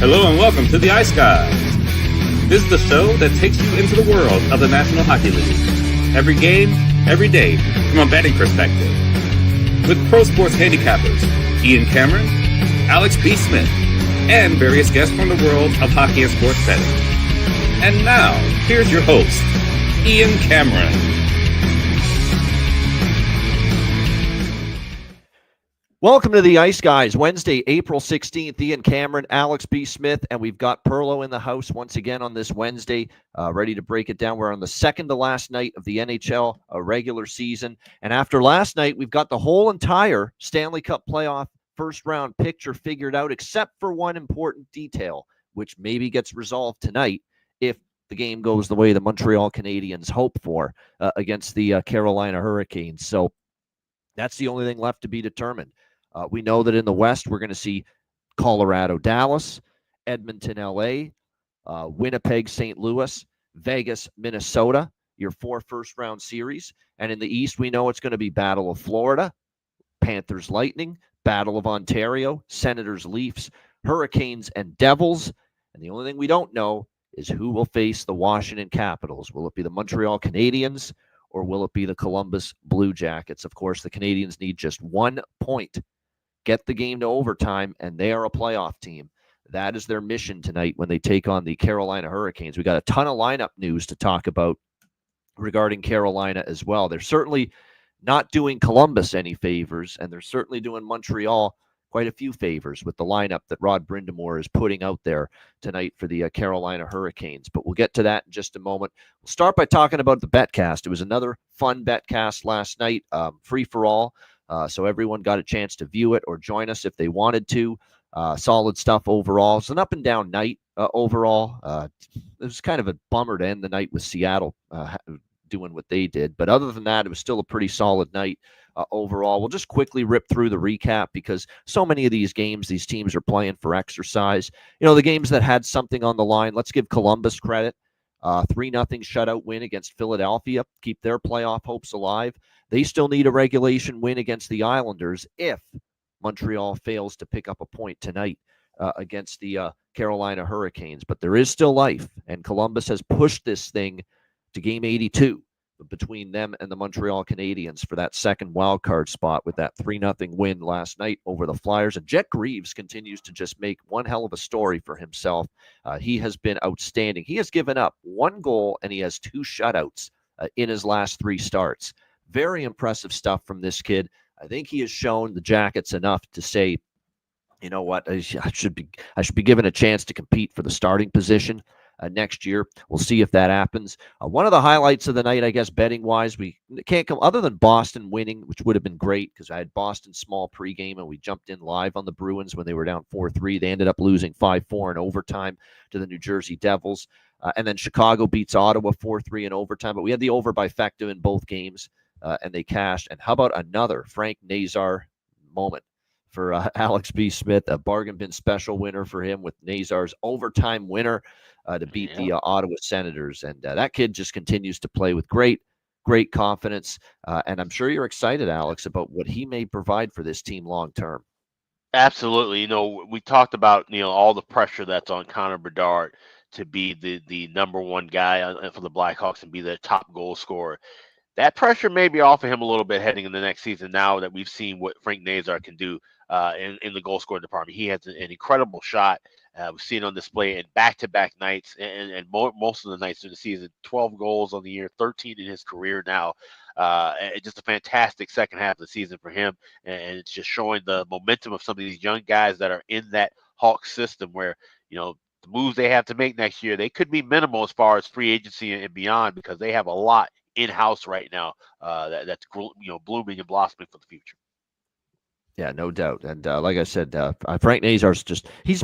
Hello and welcome to the Ice Guys. This is the show that takes you into the world of the National Hockey League. Every game, every day, from a betting perspective. With pro sports handicappers, Ian Cameron, Alex B. Smith, and various guests from the world of hockey and sports betting. And now, here's your host, Ian Cameron. Welcome to the Ice Guys, Wednesday, April 16th. Ian Cameron, Alex B. Smith, and we've got Perlo in the house once again on this Wednesday, ready to break it down. We're on the second to last night of the NHL regular season, and after last night, we've got the whole entire Stanley Cup playoff first-round picture figured out, except for one important detail, which maybe gets resolved tonight if the game goes the way the Montreal Canadiens hope for against the Carolina Hurricanes. So that's the only thing left to be determined. We know that in the West, we're going to see Colorado, Dallas, Edmonton, LA, Winnipeg, St. Louis, Vegas, Minnesota, your 4 first-round series. And in the East, we know it's going to be Battle of Florida, Panthers, Lightning, Battle of Ontario, Senators, Leafs, Hurricanes, and Devils. And the only thing we don't know is who will face the Washington Capitals. Will it be the Montreal Canadiens, or will it be the Columbus Blue Jackets? Of course, the Canadiens need just 1 point. Get the game to overtime, and they are a playoff team. That is their mission tonight when they take on the Carolina Hurricanes. We got a ton of lineup news to talk about regarding Carolina as well. They're certainly not doing Columbus any favors, and they're certainly doing Montreal quite a few favors with the lineup that Rod Brind'Amour is putting out there tonight for the Carolina Hurricanes. But we'll get to that in just a moment. We'll start by talking about the betcast. It was another fun betcast last night, free for all. So everyone got a chance to view it or join us if they wanted to. Solid stuff overall. It's an up and down night overall. It was kind of a bummer to end the night with Seattle doing what they did. But other than that, it was still a pretty solid night overall. We'll just quickly rip through the recap because so many of these games, these teams are playing for exercise. You know, the games that had something on the line, let's give Columbus credit. 3-0 shutout win against Philadelphia. Keep their playoff hopes alive. They still need a regulation win against the Islanders if Montreal fails to pick up a point tonight against the Carolina Hurricanes. But there is still life, and Columbus has pushed this thing to game 82 between them and the Montreal Canadiens for that second wild card spot with that 3-0 win last night over the Flyers. And Jet Greaves continues to just make one hell of a story for himself. He has been outstanding. He has given up 1 goal, and he has 2 shutouts in his last 3 starts. Very impressive stuff from this kid. I think he has shown the Jackets enough to say, you know what, I should be given a chance to compete for the starting position next year. We'll see if that happens. One of the highlights of the night, I guess, betting-wise, we can't come other than Boston winning, which would have been great because I had Boston small pregame, and we jumped in live on the Bruins when they were down 4-3. They ended up losing 5-4 in overtime to the New Jersey Devils. And then Chicago beats Ottawa 4-3 in overtime. But we had the over by Fecta in both games. And they cashed. And how about another Frank Nazar moment for Alex B. Smith, a bargain bin special winner for him with Nazar's overtime winner to beat the Ottawa Senators. And that kid just continues to play with great confidence. And I'm sure you're excited, Alex, about what he may provide for this team long term. Absolutely. You know, we talked about, all the pressure that's on Connor Bedard to be the number 1 guy for the Blackhawks and be the top goal scorer. That pressure may be off of him a little bit heading in the next season now that we've seen what Frank Nazar can do in the goal scoring department. He has an incredible shot. We've seen it on display in back-to-back nights and most of the nights in the season. 12 goals on the year, 13 in his career now. And just a fantastic second half of the season for him. And it's just showing the momentum of some of these young guys that are in that Hawks system where, the moves they have to make next year, they could be minimal as far as free agency and beyond because they have a lot in-house right now that's blooming and blossoming for the future. Yeah, no doubt. And like I said, Frank Nazar's just he's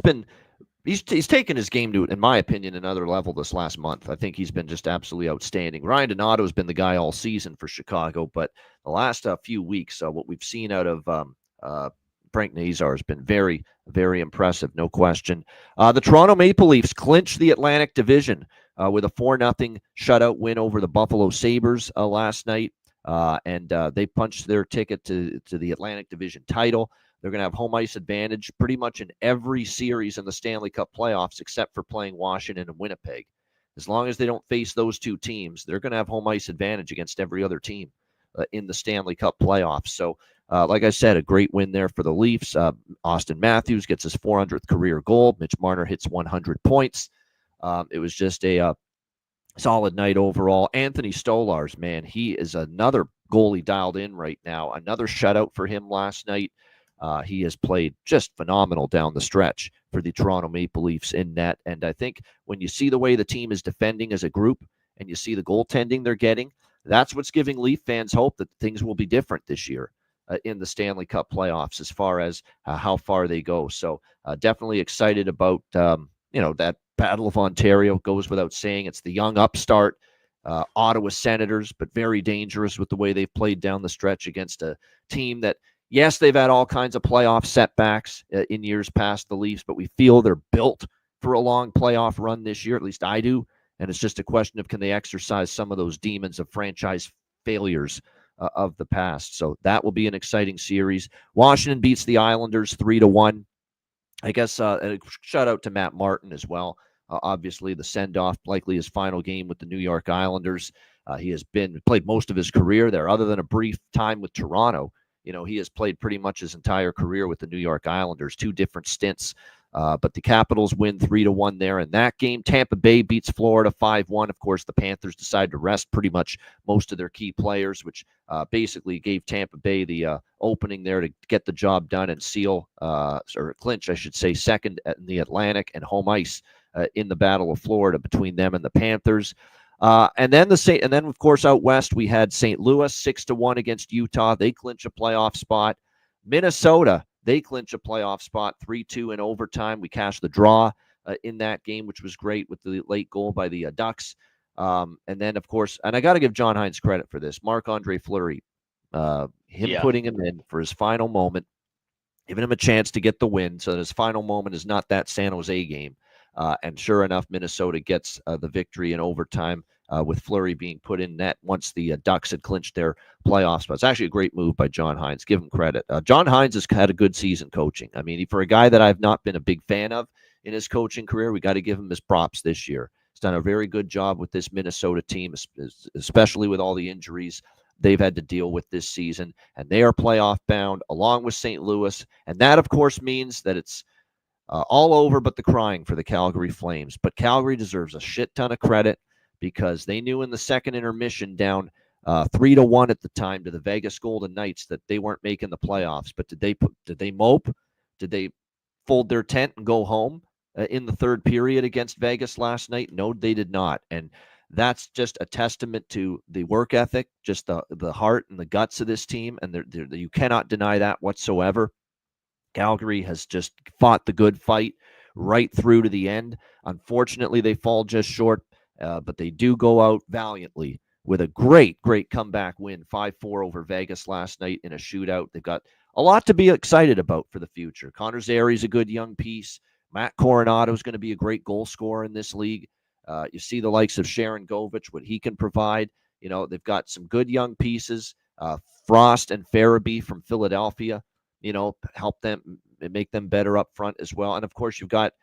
taken his game to, in my opinion, another level this last month. I think he's been just absolutely outstanding. Ryan Donato has been the guy all season for Chicago, but the last few weeks, what we've seen out of Frank Nazar has been very, very impressive, no question. The Toronto Maple Leafs clinched the Atlantic Division with a 4-0 shutout win over the Buffalo Sabres last night. And they punched their ticket to the Atlantic Division title. They're going to have home ice advantage pretty much in every series in the Stanley Cup playoffs except for playing Washington and Winnipeg. As long as they don't face those two teams, they're going to have home ice advantage against every other team in the Stanley Cup playoffs. So, like I said, a great win there for the Leafs. Austin Matthews gets his 400th career goal. Mitch Marner hits 100 points. It was just a solid night overall. Anthony Stolarz, man, he is another goalie dialed in right now. Another shutout for him last night. He has played just phenomenal down the stretch for the Toronto Maple Leafs in net. And I think when you see the way the team is defending as a group and you see the goaltending they're getting, that's what's giving Leaf fans hope that things will be different this year in the Stanley Cup playoffs as far as how far they go. So definitely excited about, that Battle of Ontario. Goes without saying. It's the young upstart Ottawa Senators, but very dangerous with the way they've played down the stretch against a team that, yes, they've had all kinds of playoff setbacks in years past, the Leafs, but we feel they're built for a long playoff run this year. At least I do. And it's just a question of, can they exercise some of those demons of franchise failures of the past? So that will be an exciting series. Washington beats the Islanders 3-1. I guess a shout out to Matt Martin as well. Obviously, the send-off, likely his final game with the New York Islanders. He has played most of his career there, other than a brief time with Toronto. He has played pretty much his entire career with the New York Islanders, 2 different stints. But the Capitals win 3-1 there in that game. Tampa Bay beats Florida 5-1. Of course, the Panthers decided to rest pretty much most of their key players, which basically gave Tampa Bay the opening there to get the job done and seal, or clinch, I should say, second in the Atlantic and home ice in the Battle of Florida between them and the Panthers. And then of course out west we had St. Louis 6-1 against Utah. They clinch a playoff spot. Minnesota, they clinch a playoff spot 3-2 in overtime. We cashed the draw in that game, which was great with the late goal by the Ducks. And then, of course, and I got to give John Hines credit for this. Marc-Andre Fleury, putting him in for his final moment, giving him a chance to get the win so that his final moment is not that San Jose game. And sure enough, Minnesota gets the victory in overtime with Fleury being put in net once the Ducks had clinched their playoff spot. It's actually a great move by John Hines. Give him credit. John Hines has had a good season coaching. I mean, for a guy that I've not been a big fan of in his coaching career, we got to give him his props this year. He's done a very good job with this Minnesota team, especially with all the injuries they've had to deal with this season. And they are playoff bound along with St. Louis. And that, of course, means that it's all over but the crying for the Calgary Flames. But Calgary deserves a shit ton of credit because they knew in the second intermission down 3-1 at the time to the Vegas Golden Knights that they weren't making the playoffs. But did they mope? Did they fold their tent and go home in the third period against Vegas last night? No, they did not. And that's just a testament to the work ethic, just the heart and the guts of this team. And you cannot deny that whatsoever. Calgary has just fought the good fight right through to the end. Unfortunately, they fall just short, but they do go out valiantly with a great comeback win, 5-4 over Vegas last night in a shootout. They've got a lot to be excited about for the future. Connor Zary's a good young piece. Matt Coronado is going to be a great goal scorer in this league. You see the likes of Sharon Govich, what he can provide. They've got some good young pieces. Frost and Farabee from Philadelphia, help them make them better up front as well. And of course, you've got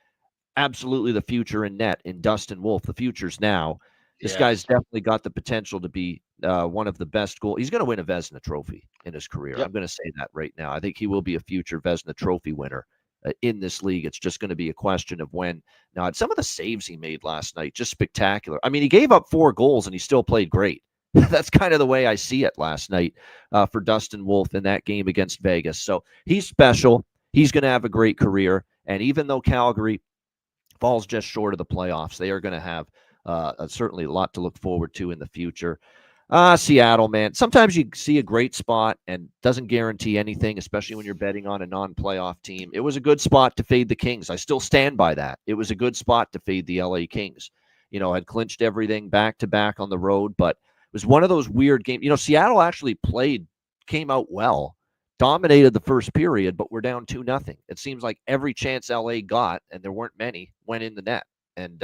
absolutely the future in net in Dustin Wolf. The future's now. This guy's definitely got the potential to be one of the best goal. He's going to win a Vezina Trophy in his career. Yep. I'm going to say that right now. I think he will be a future Vezina Trophy winner in this league. It's just going to be a question of when. Now, some of the saves he made last night, just spectacular. I mean, he gave up 4 goals and he still played great. That's kind of the way I see it last night for Dustin Wolf in that game against Vegas. So he's special. He's going to have a great career. And even though Calgary falls just short of the playoffs, they are going to have certainly a lot to look forward to in the future. Seattle, man. Sometimes you see a great spot and doesn't guarantee anything, especially when you're betting on a non-playoff team. It was a good spot to fade the Kings. I still stand by that. It was a good spot to fade the LA Kings. Had clinched everything back-to-back on the road, but it was one of those weird games. Seattle actually came out well, dominated the first period, but we're down 2-0. It seems like every chance LA got, and there weren't many, went in the net. And,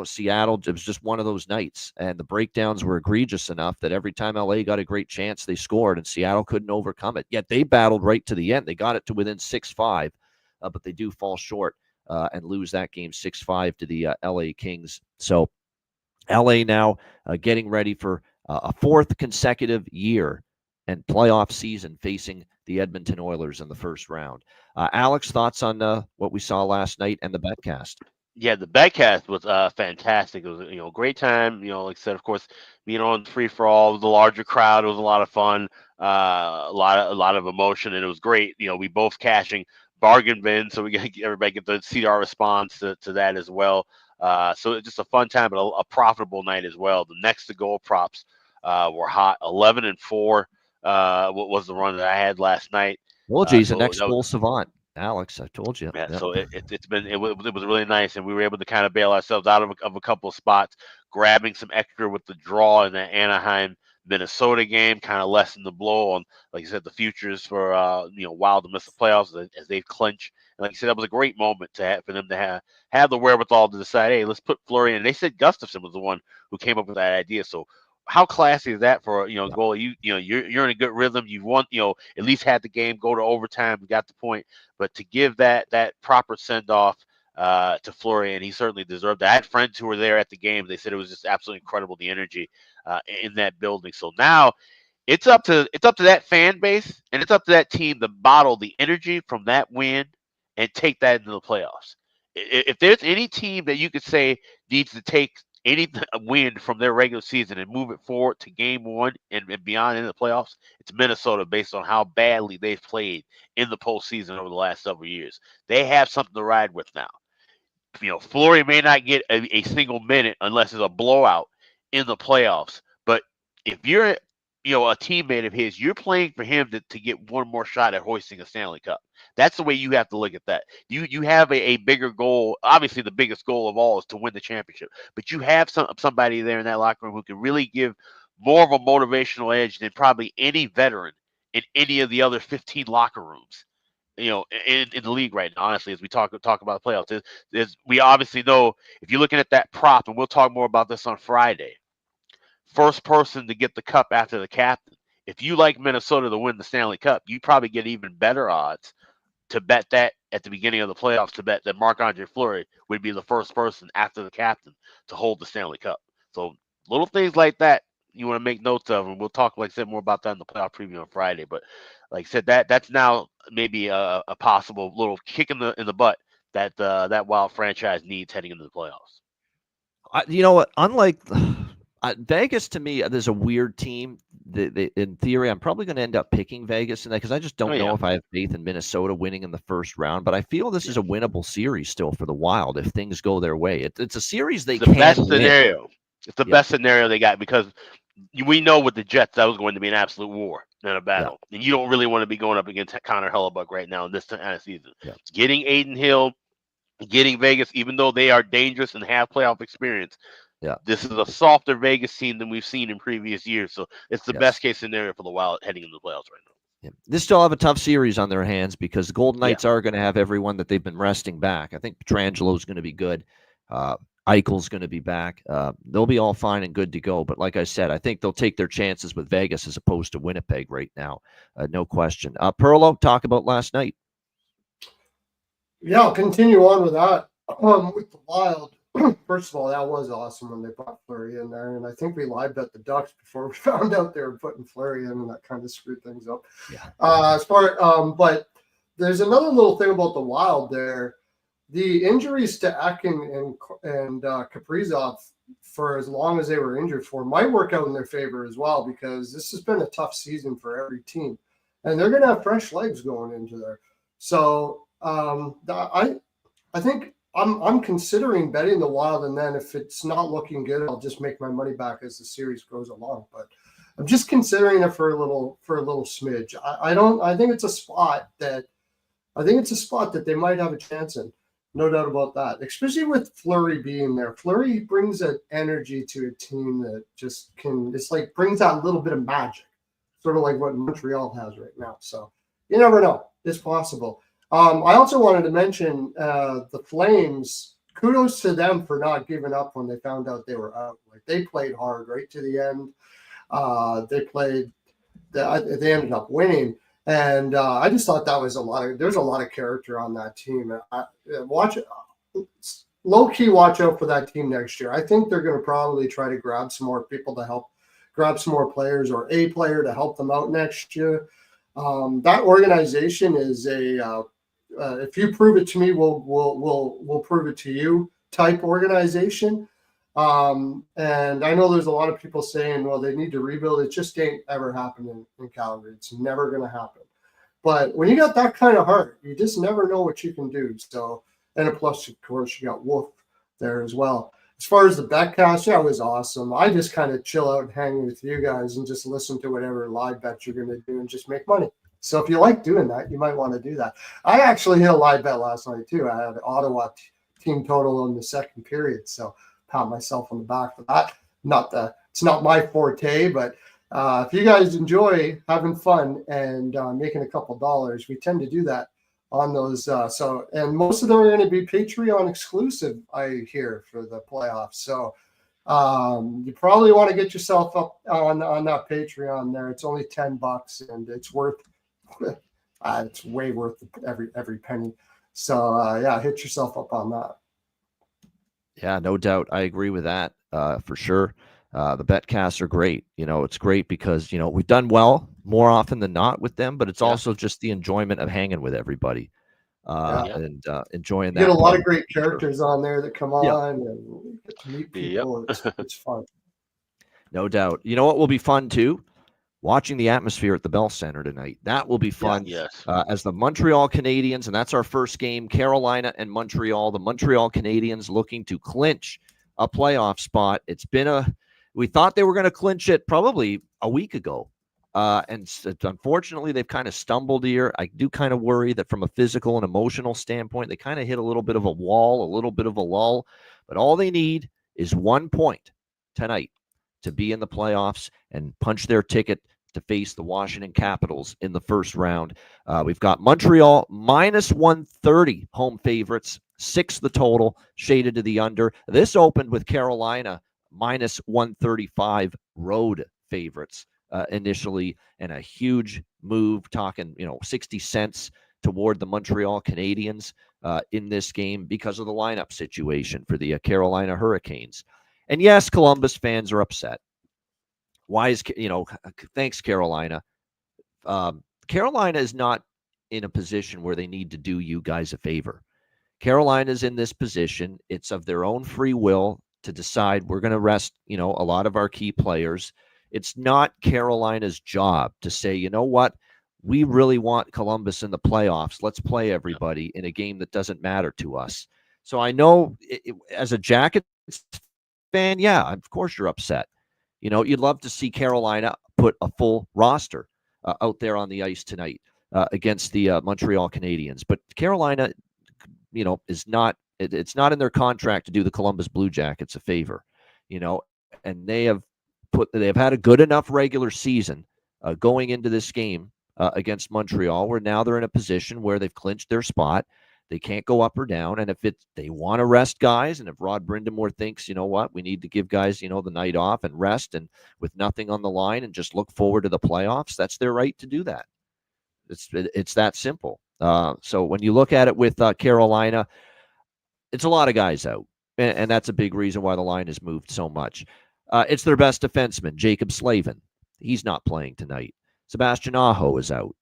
Seattle, it was just one of those nights, and the breakdowns were egregious enough that every time LA got a great chance, they scored, and Seattle couldn't overcome it. Yet they battled right to the end. They got it to within 6-5, but they do fall short and lose that game 6-5 to the LA Kings. So LA now getting ready for a fourth consecutive year and playoff season facing the Edmonton Oilers in the first round. Alex, thoughts on what we saw last night and the betcast? Yeah, the betcast was fantastic. It was a great time. Like I said, of course, being on free for all with the larger crowd, it was a lot of fun, a lot of emotion, and it was great. We both cashing bargain bin, so everybody get to see our response to that as well. So it's just a fun time, but a profitable night as well. The next to goal props were hot. 11-4 was the run that I had last night. Well, geez, the next goal savant. Alex, I told you. Yeah, Yep. so it was really nice, and we were able to kind of bail ourselves out of a couple of spots, grabbing some extra with the draw in the Anaheim Minnesota game, kind of lessen the blow on, like you said, the futures for Wild to miss the playoffs as they clinch. And like you said, that was a great moment for them to have the wherewithal to decide, hey, let's put Fleury in. And they said Gustafsson was the one who came up with that idea. So how classy is that for goalie? You're in a good rhythm. You've won, at least had the game go to overtime, got the point. But to give that proper send off to Fleury, and he certainly deserved that. I had friends who were there at the game. They said it was just absolutely incredible, the energy in that building. So now it's up to that fan base, and it's up to that team to bottle the energy from that win and take that into the playoffs. If there's any team that you could say needs to take any win from their regular season and move it forward to game one and beyond in the playoffs, it's Minnesota, based on how badly they've played in the postseason over the last several years. They have something to ride with now. Fleury may not get a single minute unless it's a blowout in the playoffs. But if you're, a teammate of his, you're playing for him to get one more shot at hoisting a Stanley Cup. That's the way you have to look at that. You have a bigger goal. Obviously, the biggest goal of all is to win the championship. But you have somebody there in that locker room who can really give more of a motivational edge than probably any veteran in any of the other 15 locker rooms. In the league right now, honestly, as we talk about the playoffs, we obviously know if you're looking at that prop, and we'll talk more about this on Friday, first person to get the cup after the captain. If you like Minnesota to win the Stanley Cup, you probably get even better odds to bet that at the beginning of the playoffs, to bet that Marc-Andre Fleury would be the first person after the captain to hold the Stanley Cup. So little things like that you want to make notes of, and we'll talk, like I said, more about that in the playoff preview on Friday. But like I said, that's now maybe a possible little kick in the butt that that Wild franchise needs heading into the playoffs. You know what? Unlike Vegas, to me, there's a weird team. In theory, I'm probably going to end up picking Vegas in that because I just don't know if I have faith in Minnesota winning in the first round. But I feel this is a winnable series still for the Wild if things go their way. It's a series they can best win. Scenario. It's the best scenario they got, because we know with the Jets that was going to be an absolute war and a battle. And you don't really want to be going up against Connor Hellebuck right now in this kind of season. Getting Aiden Hill, getting Vegas, even though they are dangerous and have playoff experience, this is a softer Vegas team than we've seen in previous years. So it's the best case scenario for the Wild heading into the playoffs right now. They still have a tough series on their hands because the Golden Knights are going to have everyone that they've been resting back. I think Petrangelo's going to be good. Eichel's going to be back. They'll be all fine and good to go. But like I said, I think they'll take their chances with Vegas as opposed to Winnipeg right now. No question. Perlo, talk about last night. Yeah, I'll continue on with that. With the Wild, first of all, that was awesome when they brought Fleury in there. And I think we live bet the Ducks before we found out they were putting Fleury in, and that kind of screwed things up. But there's another little thing about the Wild there. The injuries to Akin and Kaprizov for as long as they were injured for might work out in their favor as well, because this has been a tough season for every team, and they're going to have fresh legs going into there. So I think I'm considering betting the Wild, and then if it's not looking good, I'll just make my money back as the series goes along. But I'm just considering it for a little smidge. I think it's a spot that they might have a chance in. No doubt about that, especially with Fleury being there. Fleury brings an energy to a team that just brings that little bit of magic, sort of like what Montreal has right now. So you never know. It's possible. I also wanted to mention the Flames kudos to them for not giving up when they found out they were out. Like they played hard right to the end. They ended up winning. And I just thought that was there's a lot of character on that team. Low key watch out for that team next year. I think they're going to probably try to grab some more people to help, grab some more players or a player to help them out next year. That organization is if you prove it to me, we'll prove it to you type organization. And I know there's a lot of people saying, well, they need to rebuild. It just ain't ever happening in Calgary. It's never going to happen. But when you got that kind of heart, you just never know what you can do. So, and plus, of course, you got Wolf there as well. As far as the betcast, yeah, it was awesome. I just kind of chill out and hang with you guys and just listen to whatever live bet you're going to do and just make money. So if you like doing that, you might want to do that. I actually hit a live bet last night too. I had Ottawa team total in the second period. So pat myself on the back for that. It's not my forte, but if you guys enjoy having fun and making a couple dollars, we tend to do that on those. And most of them are going to be Patreon exclusive, I hear, for the playoffs. So you probably want to get yourself up on that Patreon there. It's only $10 and it's worth it's way worth every penny. So yeah, hit yourself up on that. Yeah, no doubt. I agree with that for sure. The betcasts are great. It's great because, we've done well more often than not with them, but it's also just the enjoyment of hanging with everybody and enjoying that. You get a lot of great characters on there that come on and get to meet people. It's fun. No doubt. You know what will be fun too? Watching the atmosphere at the Bell Center tonight. That will be fun. Yes. As the Montreal Canadiens, and that's our first game, Carolina and Montreal. The Montreal Canadiens looking to clinch a playoff spot. We thought they were going to clinch it probably a week ago. And unfortunately, they've kind of stumbled here. I do kind of worry that from a physical and emotional standpoint, they kind of hit a little bit of a wall, a little bit of a lull. But all they need is 1 point tonight to be in the playoffs and punch their ticket to face the Washington Capitals in the first round. We've got Montreal minus 130 home favorites, 6 the total, shaded to the under. This opened with Carolina minus 135 road favorites initially, and a huge move, talking 60 cents toward the Montreal Canadiens in this game because of the lineup situation for the Carolina Hurricanes. And yes, Columbus fans are upset. Why is, thanks, Carolina. Carolina is not in a position where they need to do you guys a favor. Carolina's in this position. It's of their own free will to decide we're going to rest, a lot of our key players. It's not Carolina's job to say, you know what, we really want Columbus in the playoffs. Let's play everybody in a game that doesn't matter to us. So I know as a Jackets fan, yeah, of course you're upset. You'd love to see Carolina put a full roster out there on the ice tonight against the Montreal Canadiens. But Carolina, is not. It's not in their contract to do the Columbus Blue Jackets a favor, and they have had a good enough regular season going into this game against Montreal, where now they're in a position where they've clinched their spot. They can't go up or down. And if they want to rest guys, and if Rod Brindamore thinks, you know what, we need to give guys, the night off and rest and with nothing on the line and just look forward to the playoffs, that's their right to do that. It's that simple. So when you look at it with Carolina, it's a lot of guys out. And that's a big reason why the line has moved so much. It's their best defenseman, Jacob Slavin. He's not playing tonight. Sebastian Aho is out.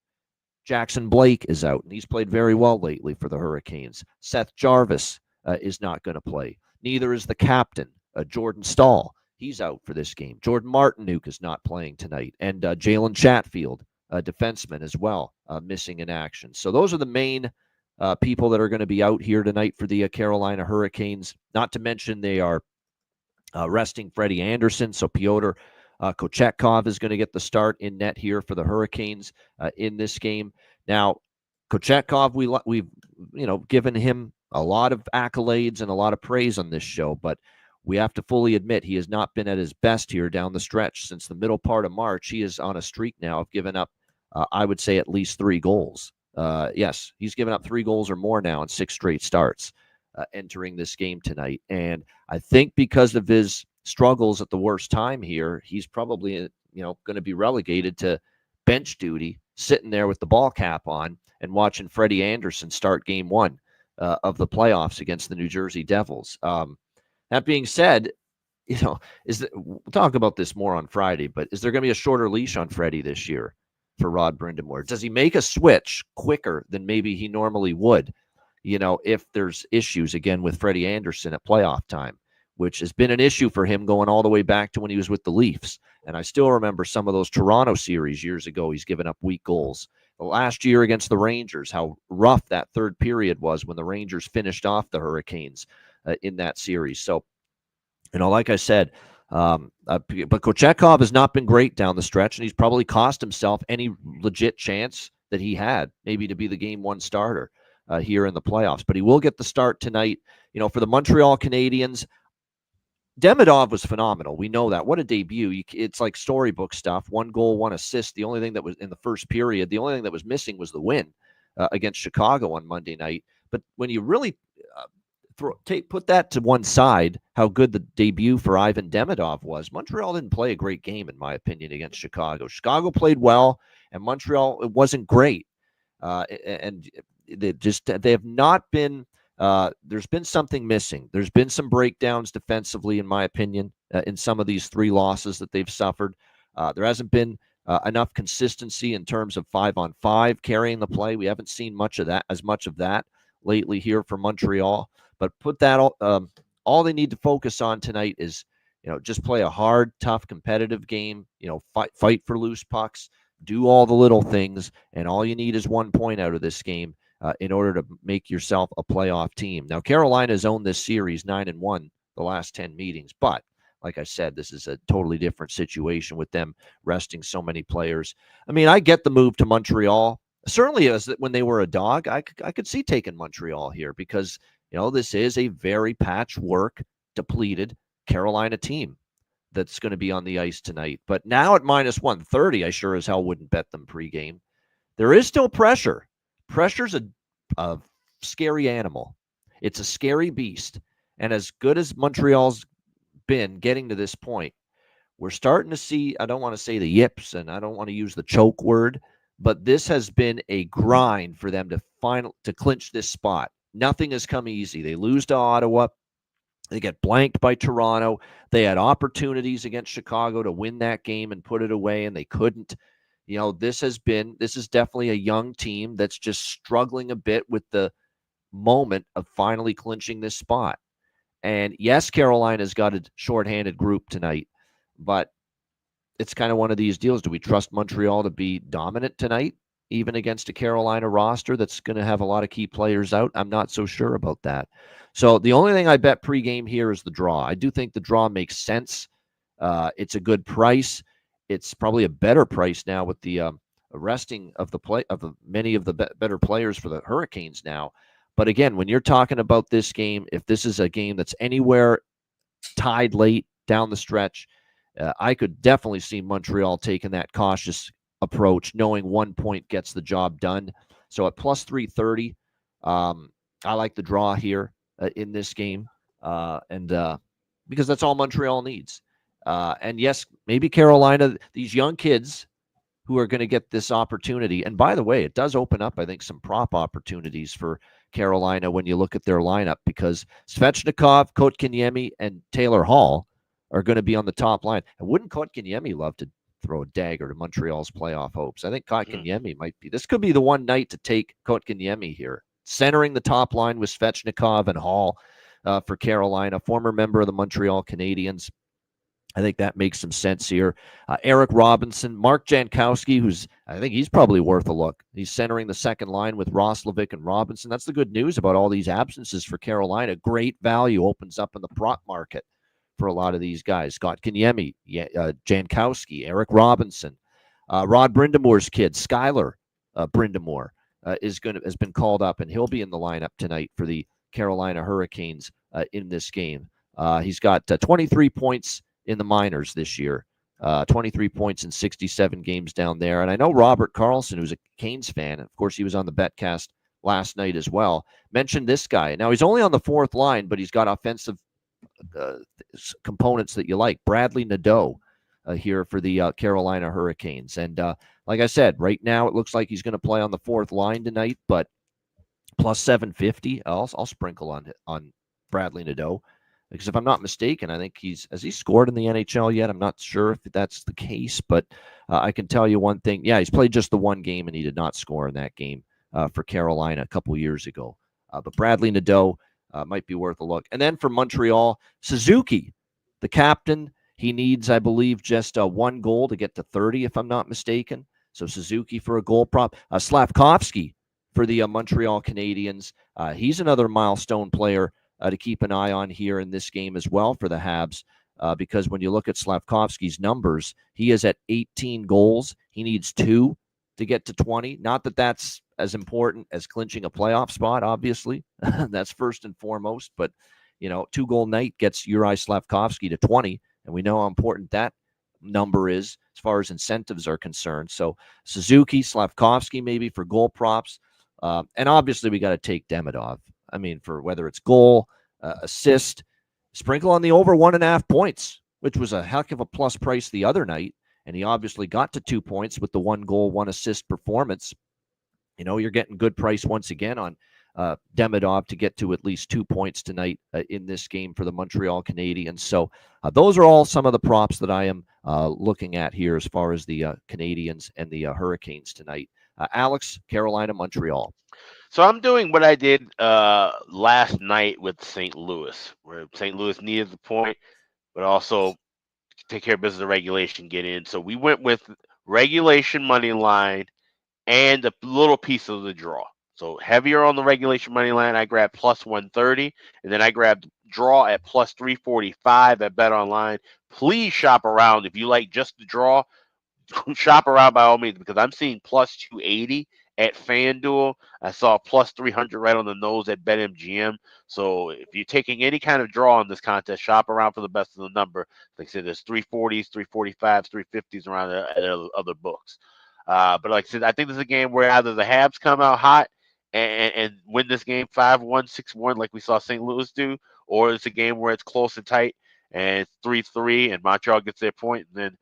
Jackson Blake is out, and he's played very well lately for the Hurricanes. Seth Jarvis is not going to play. Neither is the captain, Jordan Stahl. He's out for this game. Jordan Martinook is not playing tonight. And Jalen Chatfield, a defenseman as well, missing in action. So those are the main people that are going to be out here tonight for the Carolina Hurricanes. Not to mention they are resting Freddie Anderson, so Pyotr Kochetkov is going to get the start in net here for the Hurricanes in this game. Now, Kochetkov, we've given him a lot of accolades and a lot of praise on this show, but we have to fully admit he has not been at his best here down the stretch since the middle part of March. He is on a streak now of giving up, I would say, at least 3 goals. Yes, he's given up 3 goals or more now in 6 straight starts. entering this game tonight. And I think because of his struggles at the worst time here, he's probably going to be relegated to bench duty, sitting there with the ball cap on and watching Freddie Anderson start game one of the playoffs against the New Jersey Devils. That being said, we'll talk about this more on Friday, but is there going to be a shorter leash on Freddie this year for Rod Brind'Amour? Does he make a switch quicker than maybe he normally would, if there's issues again with Freddie Anderson at playoff time, which has been an issue for him going all the way back to when he was with the Leafs. And I still remember some of those Toronto series years ago, he's given up weak goals. The last year against the Rangers, how rough that third period was when the Rangers finished off the Hurricanes in that series. So, like I said, but Kochetkov has not been great down the stretch, and he's probably cost himself any legit chance that he had maybe to be the game one starter here in the playoffs. But he will get the start tonight. For the Montreal Canadiens, Demidov was phenomenal. We know that. What a debut. It's like storybook stuff. 1 goal, 1 assist. The only thing that was in the first period, the only thing that was missing was the win against Chicago on Monday night. But when you really put that to one side, how good the debut for Ivan Demidov was, Montreal didn't play a great game, in my opinion, against Chicago. Chicago played well, and Montreal, it wasn't great. And they have not been... there's been something missing. There's been some breakdowns defensively, in my opinion, in some of these 3 losses that they've suffered. There hasn't been enough consistency in terms of 5-on-5 carrying the play. We haven't seen much of that lately here for Montreal. But put that all they need to focus on tonight is just play a hard, tough, competitive game. Fight for loose pucks, do all the little things, and all you need is 1 point out of this game. In order to make yourself a playoff team. Now, Carolina's owned this series 9-1 the last 10 meetings, but like I said, this is a totally different situation with them resting so many players. I mean, I get the move to Montreal. Certainly, as when they were a dog, I could see taking Montreal here because this is a very patchwork, depleted Carolina team that's going to be on the ice tonight. But now at -130, I sure as hell wouldn't bet them pregame. There is still pressure. Pressure's a scary animal. It's a scary beast. And as good as Montreal's been getting to this point, we're starting to see, I don't want to say the yips, and I don't want to use the choke word, but this has been a grind for them to clinch this spot. Nothing has come easy. They lose to Ottawa. They get blanked by Toronto. They had opportunities against Chicago to win that game and put it away, and they couldn't. This is definitely a young team that's just struggling a bit with the moment of finally clinching this spot. And yes, Carolina's got a shorthanded group tonight, but it's kind of one of these deals. Do we trust Montreal to be dominant tonight, even against a Carolina roster that's going to have a lot of key players out? I'm not so sure about that. So the only thing I bet pregame here is the draw. I do think the draw makes sense. It's a good price. It's probably a better price now with the resting of many of the better players for the Hurricanes now. But again, when you're talking about this game, if this is a game that's anywhere tied late down the stretch, I could definitely see Montreal taking that cautious approach, knowing 1 point gets the job done. So at +330, I like the draw here in this game, and because that's all Montreal needs. And yes, maybe Carolina, these young kids who are going to get this opportunity. And by the way, it does open up, I think, some prop opportunities for Carolina when you look at their lineup, because Svechnikov, Kotkaniemi, and Taylor Hall are going to be on the top line. And wouldn't Kotkaniemi love to throw a dagger to Montreal's playoff hopes? I think Kotkaniemi might be. This could be the one night to take Kotkaniemi here. Centering the top line with Svechnikov and Hall for Carolina, former member of the Montreal Canadiens. I think that makes some sense here. Eric Robinson, Mark Jankowski, I think he's probably worth a look. He's centering the second line with Roslovic and Robinson. That's the good news about all these absences for Carolina. Great value opens up in the prop market for a lot of these guys. Scott Kanyemi, Jankowski, Eric Robinson, Rod Brind'Amour's kid, Skylar Brind'Amour, has been called up, and he'll be in the lineup tonight for the Carolina Hurricanes in this game. He's got 23 points in the minors this year, 23 points in 67 games down there. And I know Robert Carlson, who's a Canes fan, of course, he was on the BetCast last night as well. Mentioned this guy. Now, he's only on the fourth line, but he's got offensive components that you like. Bradley Nadeau here for the Carolina Hurricanes. And like I said, right now it looks like he's going to play on the fourth line tonight, but plus 750. I'll sprinkle on Bradley Nadeau. Because if I'm not mistaken, I think has he scored in the NHL yet? I'm not sure if that's the case, but I can tell you one thing. Yeah, he's played just the one game, and he did not score in that game for Carolina a couple years ago. But Bradley Nadeau might be worth a look. And then for Montreal, Suzuki, the captain, he needs, I believe, just one goal to get to 30, if I'm not mistaken. So Suzuki for a goal prop. Slavkovsky for the Montreal Canadiens. He's another milestone player to keep an eye on here in this game as well for the Habs, because when you look at Slavkovsky's numbers, he is at 18 goals. He needs 2 to get to 20. Not that that's as important as clinching a playoff spot, obviously. That's first and foremost. But, 2-goal night gets Uri Slavkovsky to 20, and we know how important that number is as far as incentives are concerned. So Suzuki, Slavkovsky maybe for goal props. And obviously we got to take Demidov. I mean, for whether it's goal, assist, sprinkle on the over 1.5 points, which was a heck of a plus price the other night. And he obviously got to 2 points with the 1 goal, 1 assist performance. You're getting good price once again on Demidov to get to at least 2 points tonight in this game for the Montreal Canadiens. So those are all some of the props that I am looking at here as far as the Canadiens and the Hurricanes tonight. Alex, Carolina, Montreal. So I'm doing what I did last night with St. Louis, where St. Louis needed the point, but also take care of business of regulation, get in. So we went with regulation money line and a little piece of the draw. So heavier on the regulation money line, I grabbed plus 130, and then I grabbed draw at plus 345 at Bet Online. Please shop around if you like just the draw. Shop around by all means, because I'm seeing plus 280 at FanDuel. I saw plus 300 right on the nose at BetMGM. So if you're taking any kind of draw in this contest, shop around for the best of the number. Like I said, there's 340s, 345s, 350s around at other books. But like I said, I think this is a game where either the Habs come out hot and win this game 5-1, 6-1 like we saw St. Louis do, or it's a game where it's close and tight and it's 3-3 and Montreal gets their point, and then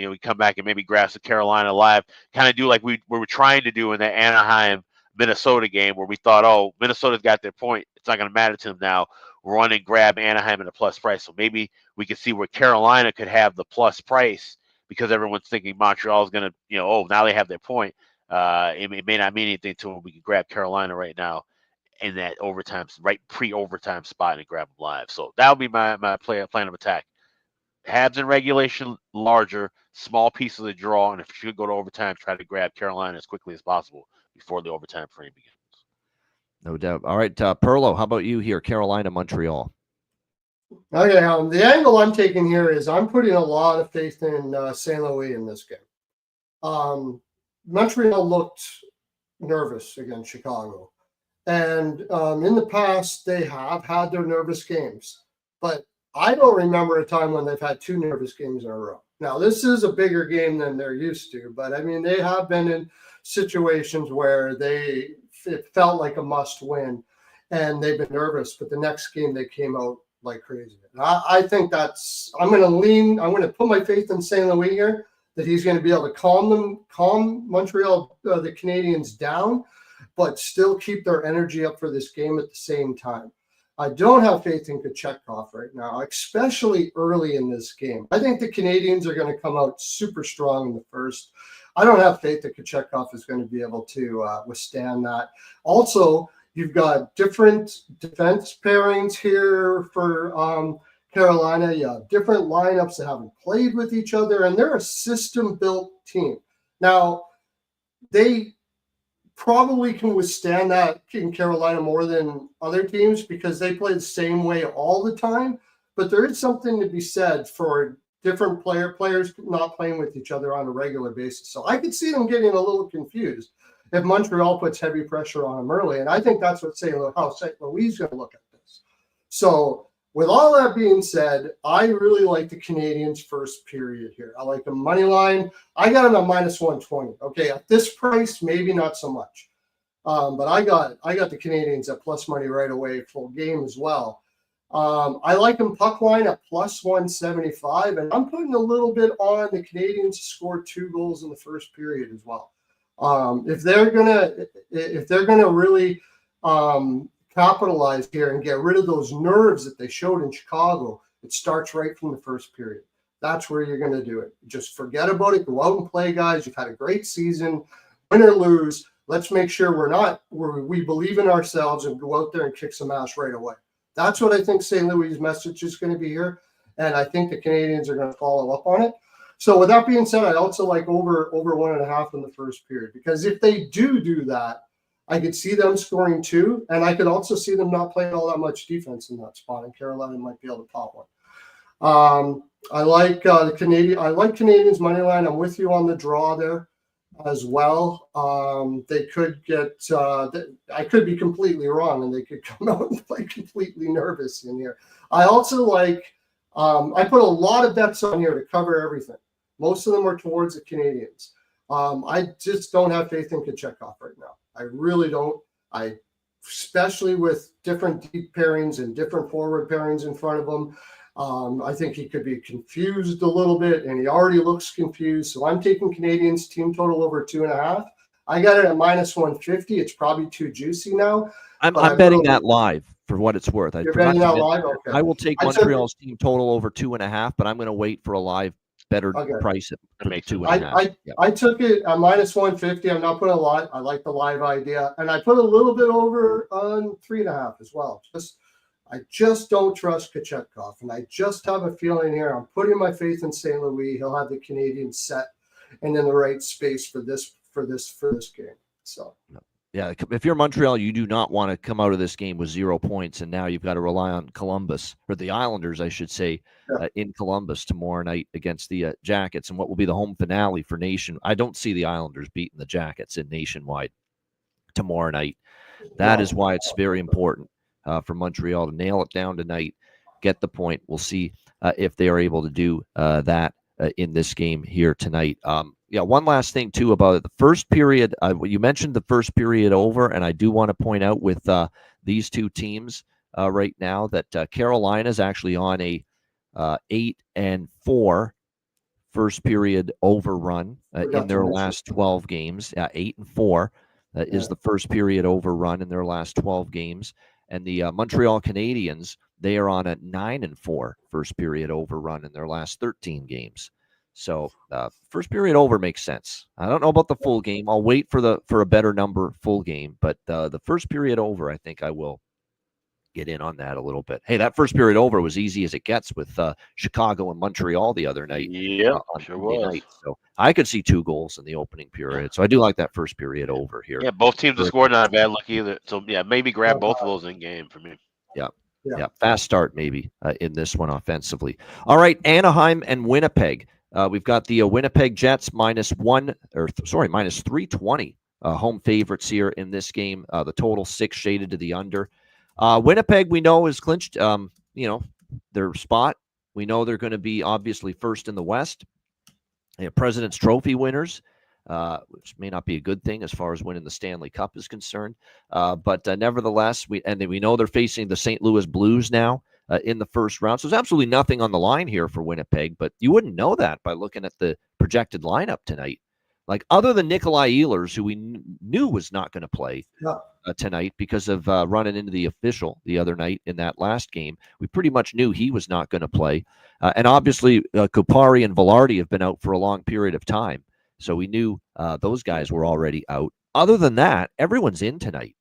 we come back and maybe grasp the Carolina live, kind of do like we were trying to do in that Anaheim Minnesota game where we thought, oh, Minnesota's got their point. It's not going to matter to them now. Run and grab Anaheim at a plus price. So maybe we could see where Carolina could have the plus price because everyone's thinking Montreal is going to, now they have their point. It may not mean anything to them. We could grab Carolina right now in that overtime, right pre-overtime spot and grab them live. So that would be my plan of attack. Habs in regulation, larger, small piece of the draw, and if you should go to overtime, try to grab Carolina as quickly as possible before the overtime frame begins. No doubt. All right, Perlo, how about you here? Carolina, Montreal. Okay, the angle I'm taking here is I'm putting a lot of faith in St. Louis in this game. Montreal looked nervous against Chicago. And in the past, they have had their nervous games. But I don't remember a time when they've had 2 nervous games in a row. Now, this is a bigger game than they're used to. But, I mean, they have been in situations where it felt like a must win. And they've been nervous. But the next game, they came out like crazy. And I think I'm going to put my faith in St. Louis here, that he's going to be able to calm Montreal, the Canadiens down, but still keep their energy up for this game at the same time. I don't have faith in Kochetkov right now, especially early in this game. I think the Canadiens are going to come out super strong in the first. I don't have faith that Kochetkov is going to be able to withstand that. Also, you've got different defense pairings here for Carolina. You have different lineups that haven't played with each other, and they're a system-built team. Now, they probably can withstand that in Carolina more than other teams because they play the same way all the time. But there is something to be said for different players not playing with each other on a regular basis. So I could see them getting a little confused if Montreal puts heavy pressure on them early. And I think that's what how St. Louis is going to look at this. So with all that being said, I really like the Canadiens' first period here. I like the money line. I got them at minus 120. Okay, at this price, maybe not so much. But I got the Canadiens at plus money right away, full game as well. I like them puck line at plus 175, and I'm putting a little bit on the Canadiens to score 2 goals in the first period as well. If they're gonna really capitalize here and get rid of those nerves that they showed in Chicago, it starts right from the first period. That's where you're going to do it. Just forget about it. Go out and play, guys. You've had a great season, win or lose. Let's make sure we believe in ourselves and go out there and kick some ass right away. That's what I think St. Louis' message is going to be here, and I think the Canadiens are going to follow up on it. So with that being said, I also like over 1.5 in the first period, because if they do that, I could see them scoring 2, and I could also see them not playing all that much defense in that spot, and Carolina might be able to pop one. I like the Canadian. I like Canadians money line. I'm with you on the draw there as well. They could get. I could be completely wrong, and they could come out and play completely nervous in here. I also like. I put a lot of bets on here to cover everything. Most of them are towards the Canadians. I just don't have faith in Kochetkov right now. I really don't. Especially with different deep pairings and different forward pairings in front of him. I think he could be confused a little bit, and he already looks confused. So I'm taking Canadians team total over 2.5. I got it at minus 150. It's probably too juicy now. I'm betting that live for what it's worth. You're betting that live? Okay. I will take Montreal's team total over 2.5, but I'm going to wait for a live better price at 2.5. I took it at minus 150. I'm not putting a lot. I like the live idea, and I put a little bit over on 3.5 as well. I just don't trust Kochetkov, and I just have a feeling here. I'm putting my faith in St. Louis. He'll have the Canadiens set and in the right space for this game. So. Yeah, if you're Montreal, you do not want to come out of this game with 0 points, and now you've got to rely on Columbus, or the Islanders, I should say, in Columbus tomorrow night against the Jackets, and what will be the home finale for Nation. I don't see the Islanders beating the Jackets in Nationwide tomorrow night. That is why it's very important for Montreal to nail it down tonight, get the point. We'll see if they are able to do that in this game here tonight. One last thing, too, about it. The first period, you mentioned the first period over, and I do want to point out with these two teams right now that Carolina is actually on a 8-4 first period overrun in their last 12 games. 8-4 is the first period overrun in their last 12 games. And the Montreal Canadiens, they are on a 9-4 first period overrun in their last 13 games. So first period over makes sense. I don't know about the full game. I'll wait for a better number full game, but the first period over, I think I will get in on that a little bit. Hey, that first period over was easy as it gets with Chicago and Montreal the other night. Yeah, sure was. Night. So I could see 2 goals in the opening period. So I do like that first period over here. Yeah, both teams have scored, not a bad look either. So yeah, maybe grab both of those in game for me. Yeah, fast start maybe in this one offensively. All right, Anaheim and Winnipeg. We've got the Winnipeg Jets minus 320 home favorites here in this game. The total 6 shaded to the under. Winnipeg, we know, is clinched, their spot. We know they're going to be obviously first in the West. President's Trophy winners, which may not be a good thing as far as winning the Stanley Cup is concerned. But nevertheless, we know they're facing the St. Louis Blues now in the first round. So there's absolutely nothing on the line here for Winnipeg, but you wouldn't know that by looking at the projected lineup tonight. Like, other than Nikolai Ehlers, who we knew was not going to play tonight because of running into the official the other night in that last game, we pretty much knew he was not going to play. And obviously, Kupari and Velarde have been out for a long period of time. So we knew those guys were already out. Other than that, everyone's in tonight.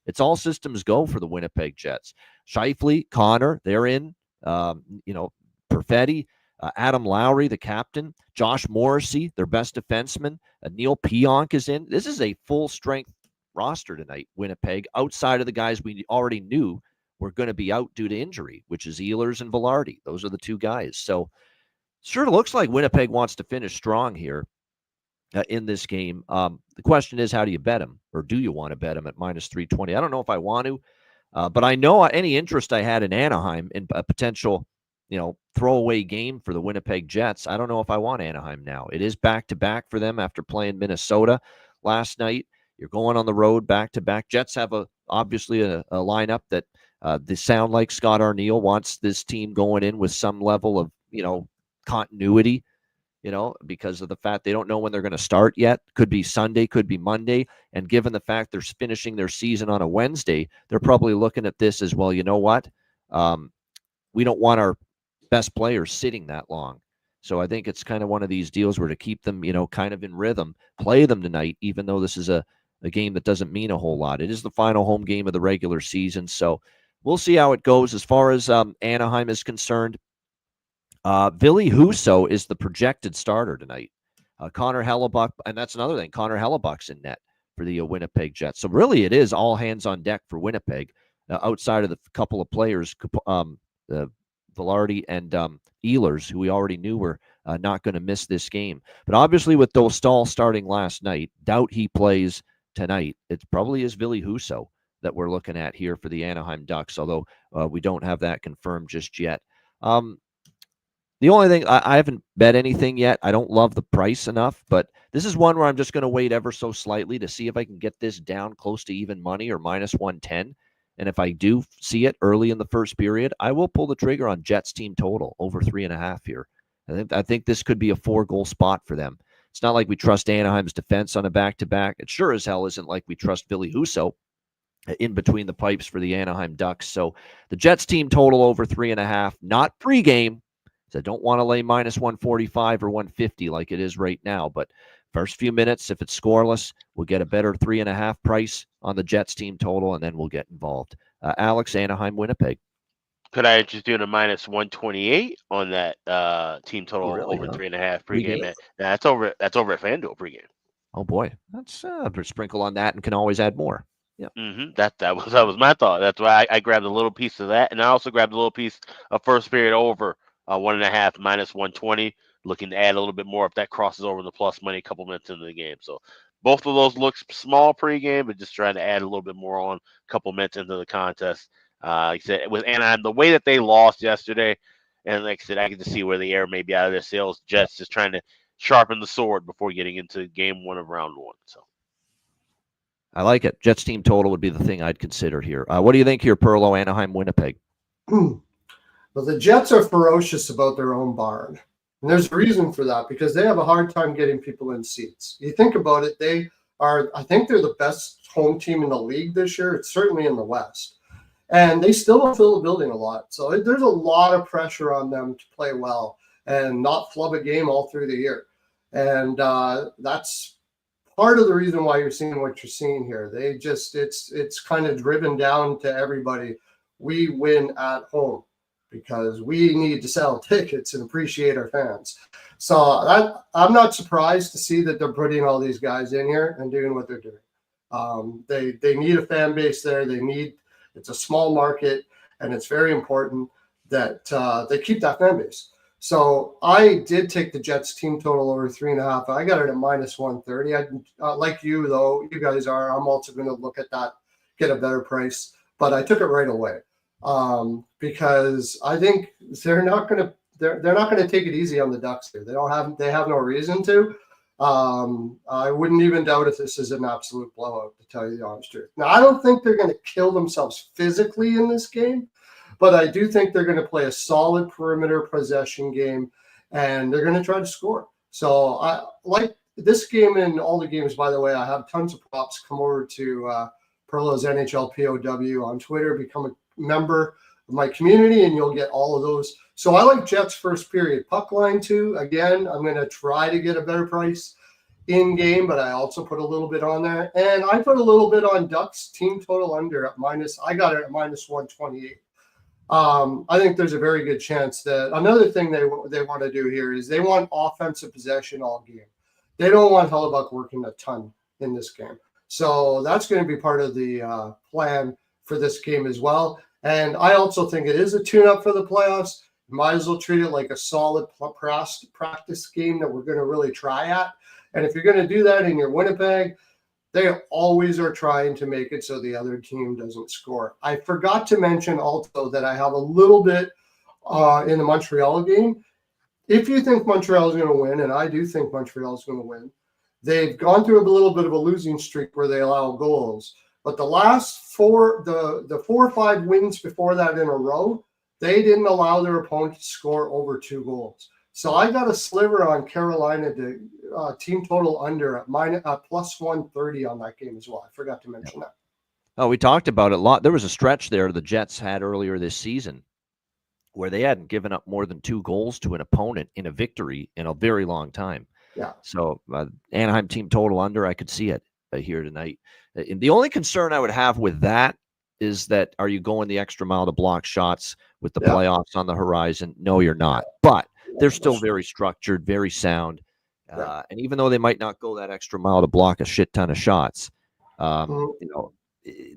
It's all systems go for the Winnipeg Jets. Scheifele, Connor, they're in. Perfetti, Adam Lowry, the captain. Josh Morrissey, their best defenseman. Neil Pionk is in. This is a full-strength roster tonight, Winnipeg, outside of the guys we already knew were going to be out due to injury, which is Ehlers and Velarde. Those are the 2 guys. So sure looks like Winnipeg wants to finish strong here in this game. The question is, how do you bet them? Or do you want to bet them at minus 320? I don't know if I want to, but I know any interest I had in Anaheim in a potential throwaway game for the Winnipeg Jets. I don't know if I want Anaheim now. It is back-to-back for them after playing Minnesota last night. You're going on the road back-to-back. Jets have obviously a lineup that they sound like Scott Arniel wants this team going in with some level of, continuity, because of the fact they don't know when they're going to start yet. Could be Sunday, could be Monday. And given the fact they're finishing their season on a Wednesday, they're probably looking at this as, well, you know what? We don't want our best players sitting that long. So I think it's kind of one of these deals where to keep them, kind of in rhythm, play them tonight, even though this is a game that doesn't mean a whole lot. It is the final home game of the regular season. So we'll see how it goes. As far as Anaheim is concerned, Ville Husso is the projected starter tonight. Connor Hellebuck, and that's another thing, Connor Hellebuck's in net for the Winnipeg Jets. So really it is all hands on deck for Winnipeg, outside of the couple of players, Velarde and Ehlers, who we already knew were not going to miss this game. But obviously with Dostal starting last night, doubt he plays tonight. It probably is Ville Husso that we're looking at here for the Anaheim Ducks, although we don't have that confirmed just yet. The only thing, I haven't bet anything yet. I don't love the price enough, but this is one where I'm just going to wait ever so slightly to see if I can get this down close to even money or minus 110. And if I do see it early in the first period, I will pull the trigger on Jets team total over 3.5 here. I think this could be a 4-goal spot for them. It's not like we trust Anaheim's defense on a back-to-back. It sure as hell isn't like we trust Ville Husso in between the pipes for the Anaheim Ducks. So the Jets team total over 3.5, not pregame. So I don't want to lay minus 145 or 150 like it is right now. But first few minutes, if it's scoreless, we'll get a better 3.5 price on the Jets team total, and then we'll get involved. Alex, Anaheim, Winnipeg. Could I just do the minus 128 on that team total over 3.5 pregame? That's over at FanDuel pregame. Oh boy, that's a sprinkle on that, and can always add more. Yeah, that was my thought. That's why I grabbed a little piece of that, and I also grabbed a little piece of first period over 1.5 minus 120. Looking to add a little bit more if that crosses over in the plus money a couple minutes into the game. So both of those look small pregame, but just trying to add a little bit more on a couple minutes into the contest. Like I said, with Anaheim, the way that they lost yesterday, and like I said, I can just see where the air may be out of their sails. Jets just trying to sharpen the sword before getting into game 1 of round 1. So I like it. Jets team total would be the thing I'd consider here. What do you think here, Perlo, Anaheim, Winnipeg? Well, the Jets are ferocious about their own barn. And there's a reason for that, because they have a hard time getting people in seats. You think about it, I think they're the best home team in the league this year. It's certainly in the West. And they still don't fill the building a lot. So there's a lot of pressure on them to play well and not flub a game all through the year. And that's part of the reason why you're seeing what you're seeing here. It's kind of driven down to everybody. We win at home, because we need to sell tickets and appreciate our fans. So I'm not surprised to see that they're putting all these guys in here and doing what they're doing. They need a fan base there. It's a small market, and it's very important that they keep that fan base. So I did take the Jets team total over 3.5. I got it at minus 130. Like you, though, you guys are. I'm also going to look at that, get a better price, but I took it right away. Because I think they're not going to take it easy on the Ducks here. They have no reason to. I wouldn't even doubt if this is an absolute blowout, to tell you the honest truth. Now, I don't think they're going to kill themselves physically in this game, but I do think they're going to play a solid perimeter possession game, and they're going to try to score. So I like this game, and all the games, by the way. I have tons of props. Come over to Perlo's NHL POW on Twitter, become a member of my community, and you'll get all of those. So I like Jets first period puck line too. Again, I'm going to try to get a better price in game, but I also put a little bit on there, and I put a little bit on Ducks team total under at I got it at minus 128. I think there's a very good chance that another thing they want to do here is they want offensive possession all game. They don't want Hellebuck working a ton in this game. So that's going to be part of the plan for this game as well. And I also think it is a tune-up for the playoffs. You might as well treat it like a solid practice game that we're going to really try at. And if you're going to do that in your Winnipeg, they always are trying to make it so the other team doesn't score. I forgot to mention also that I have a little bit in the Montreal game. If you think Montreal is going to win, and I do think Montreal is going to win, They've gone through a little bit of a losing streak where they allow goals. But the last four, the 4 or 5 wins before that in a row, they didn't allow their opponent to score over 2 goals. So I got a sliver on Carolina to team total under at plus 130 on that game as well. I forgot to mention that. Oh, we talked about it a lot. There was a stretch there the Jets had earlier this season where they hadn't given up more than 2 goals to an opponent in a victory in a very long time. Yeah. So Anaheim team total under, I could see it here tonight. And the only concern I would have with that is that are you going the extra mile to block shots with the playoffs on the horizon? No, you're not. But they're still very structured, very sound. And even though they might not go that extra mile to block a shit ton of shots, you know,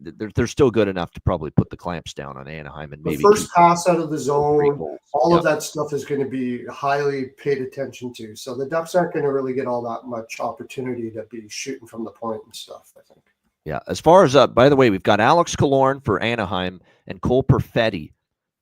they're still good enough to probably put the clamps down on Anaheim and maybe the first pass out of the zone. All of Yep. that stuff is going to be highly paid attention to. So the Ducks aren't going to really get all that much opportunity to be shooting from the point and stuff, I think. Yeah. As far as by the way, we've got Alex Killorn for Anaheim and Cole Perfetti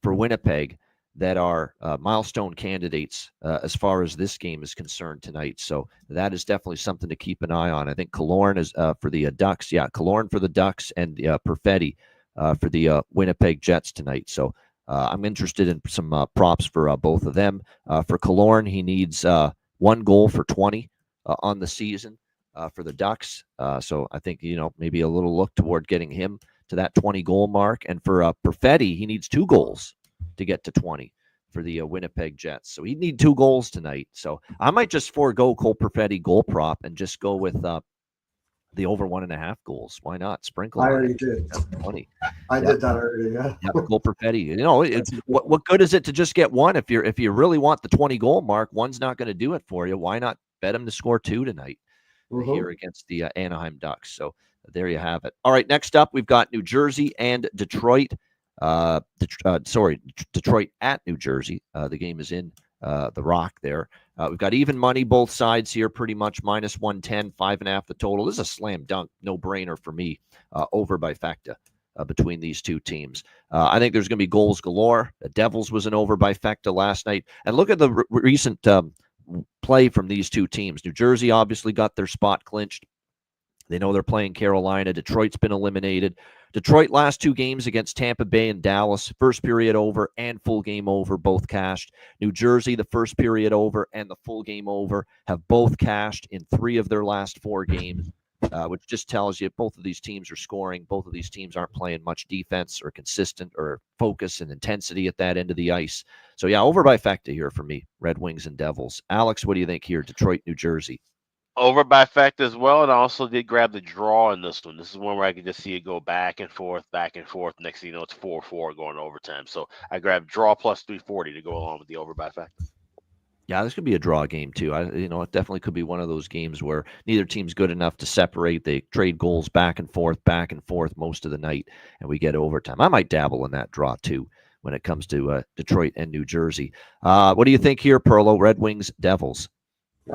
for Winnipeg that are milestone candidates as far as this game is concerned tonight. So that is definitely something to keep an eye on. I think Killorn is for the Ducks. Yeah, Killorn for the Ducks and Perfetti for the Winnipeg Jets tonight. So I'm interested in some props for both of them. For Killorn, he needs 1 goal for 20 on the season for the Ducks. So I think, you know, maybe a little look toward getting him to that 20 goal mark. And for Perfetti, he needs 2 goals to get to 20 for the Winnipeg Jets. So he'd need 2 goals tonight. So I might just forego Cole Perfetti goal prop and just go with the over 1.5 goals. Why not? Sprinkle. I already did. 20. I did that already. Yeah. Cole Perfetti. You know, it's what good is it to just get 1 if you really want the 20 goal mark? 1's not going to do it for you. Why not bet him to score 2 tonight here against the Anaheim Ducks? So there you have it. All right, next up we've got New Jersey and Detroit. Detroit at New Jersey. The game is in the Rock there. We've got even money both sides here, pretty much minus 110, 5.5 the total. This is a slam dunk, no brainer for me. Over by Facta between these two teams. I think there's going to be goals galore. The Devils was an over by Facta last night, and look at the recent play from these two teams. New Jersey obviously got their spot clinched. They know they're playing Carolina. Detroit's been eliminated. Detroit last 2 games against Tampa Bay and Dallas, first period over and full game over, both cashed. New Jersey, the first period over and the full game over have both cashed in 3 of their last 4 games, which just tells you both of these teams are scoring. Both of these teams aren't playing much defense or consistent or focus and intensity at that end of the ice. So, yeah, over by Facta here for me, Red Wings and Devils. Alex, what do you think here, Detroit, New Jersey? Over by Facta as well, and I also did grab the draw in this one. This is one where I could just see it go back and forth. Next thing you know, it's 4-4 going to overtime. So I grabbed draw plus 340 to go along with the over by Facta. Yeah, this could be a draw game too. It definitely could be one of those games where neither team's good enough to separate. They trade goals back and forth most of the night, and we get overtime. I might dabble in that draw too when it comes to Detroit and New Jersey. What do you think here, Perlo? Red Wings, Devils.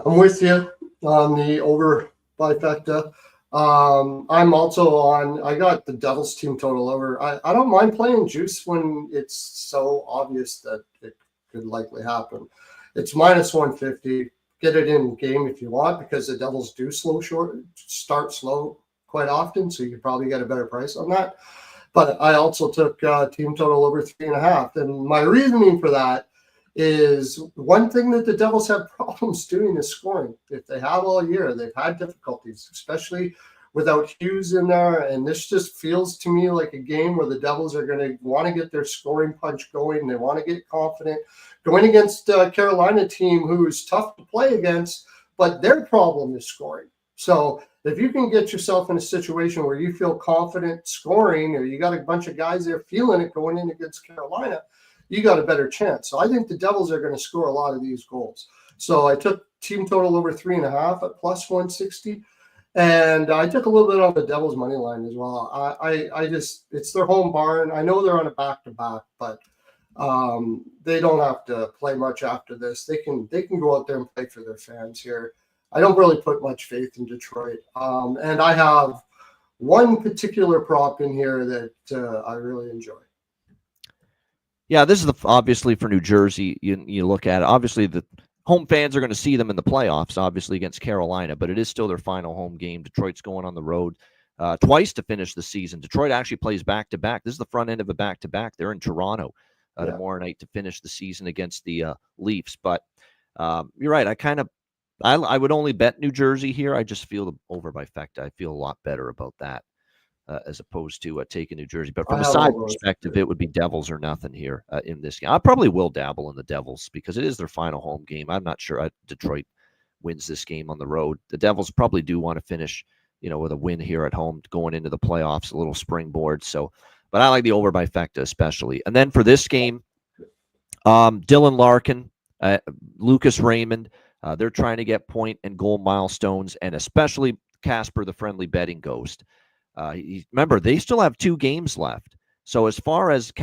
I'm with you on the over by Facta. I'm also on. I got the Devils team total over. I don't mind playing juice when it's so obvious that it could likely happen. It's minus 150. Get it in game if you want, because the Devils do start slow quite often, so you could probably get a better price on that. But I also took team total over 3.5, and my reasoning for that is one thing that the Devils have problems doing is scoring. If they have all year, they've had difficulties, especially without Hughes in there. And this just feels to me like a game where the Devils are going to want to get their scoring punch going. They want to get confident going against a Carolina team who's tough to play against, but their problem is scoring. So if you can get yourself in a situation where you feel confident scoring, or you got a bunch of guys there feeling it going in against Carolina, you got a better chance. So I think the Devils are going to score a lot of these goals. So I took team total over 3.5 at plus 160. And I took a little bit on the Devils money line as well. I just, it's their home barn. I know they're on a back-to-back, but they don't have to play much after this. They can go out there and play for their fans here. I don't really put much faith in Detroit. And I have one particular prop in here that I really enjoy. Yeah, this is obviously for New Jersey. You look at it. Obviously, the home fans are going to see them in the playoffs, obviously against Carolina, but it is still their final home game. Detroit's going on the road twice to finish the season. Detroit actually plays back-to-back. This is the front end of a back-to-back. They're in Toronto tomorrow night to finish the season against the Leafs. But you're right. I would only bet New Jersey here. I just feel the over by Fecta. I feel a lot better about that as opposed to taking New Jersey. But from a side perspective, it would be Devils or nothing here in this game. I probably will dabble in the Devils because it is their final home game. I'm not sure Detroit wins this game on the road. The Devils probably do want to finish, with a win here at home going into the playoffs, a little springboard. So, but I like the over by Fecta especially. And then for this game, Dylan Larkin, Lucas Raymond, they're trying to get point and goal milestones, and especially Casper, the friendly betting ghost. Remember, they still have 2 games left. So as far as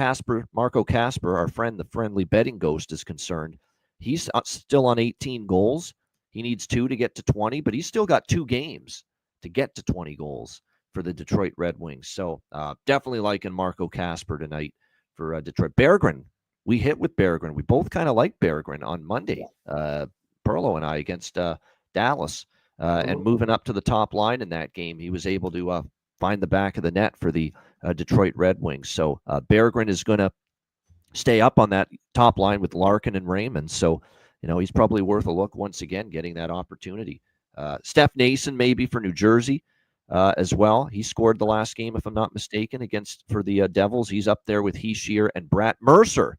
Marco Casper, our friend, the friendly betting ghost, is concerned, he's still on 18 goals. He needs 2 to get to 20, but he's still got 2 games to get to 20 goals for the Detroit Red Wings. So definitely liking Marco Casper tonight for Detroit. Berggren, we hit with Berggren. We both kind of like Berggren on Monday. Perlo and I against Dallas. And moving up to the top line in that game, he was able to find the back of the net for the Detroit Red Wings. So Berggren is going to stay up on that top line with Larkin and Raymond. So, he's probably worth a look once again, getting that opportunity. Steph Nason maybe for New Jersey as well. He scored the last game, if I'm not mistaken, for the Devils. He's up there with Heishier and Brett Mercer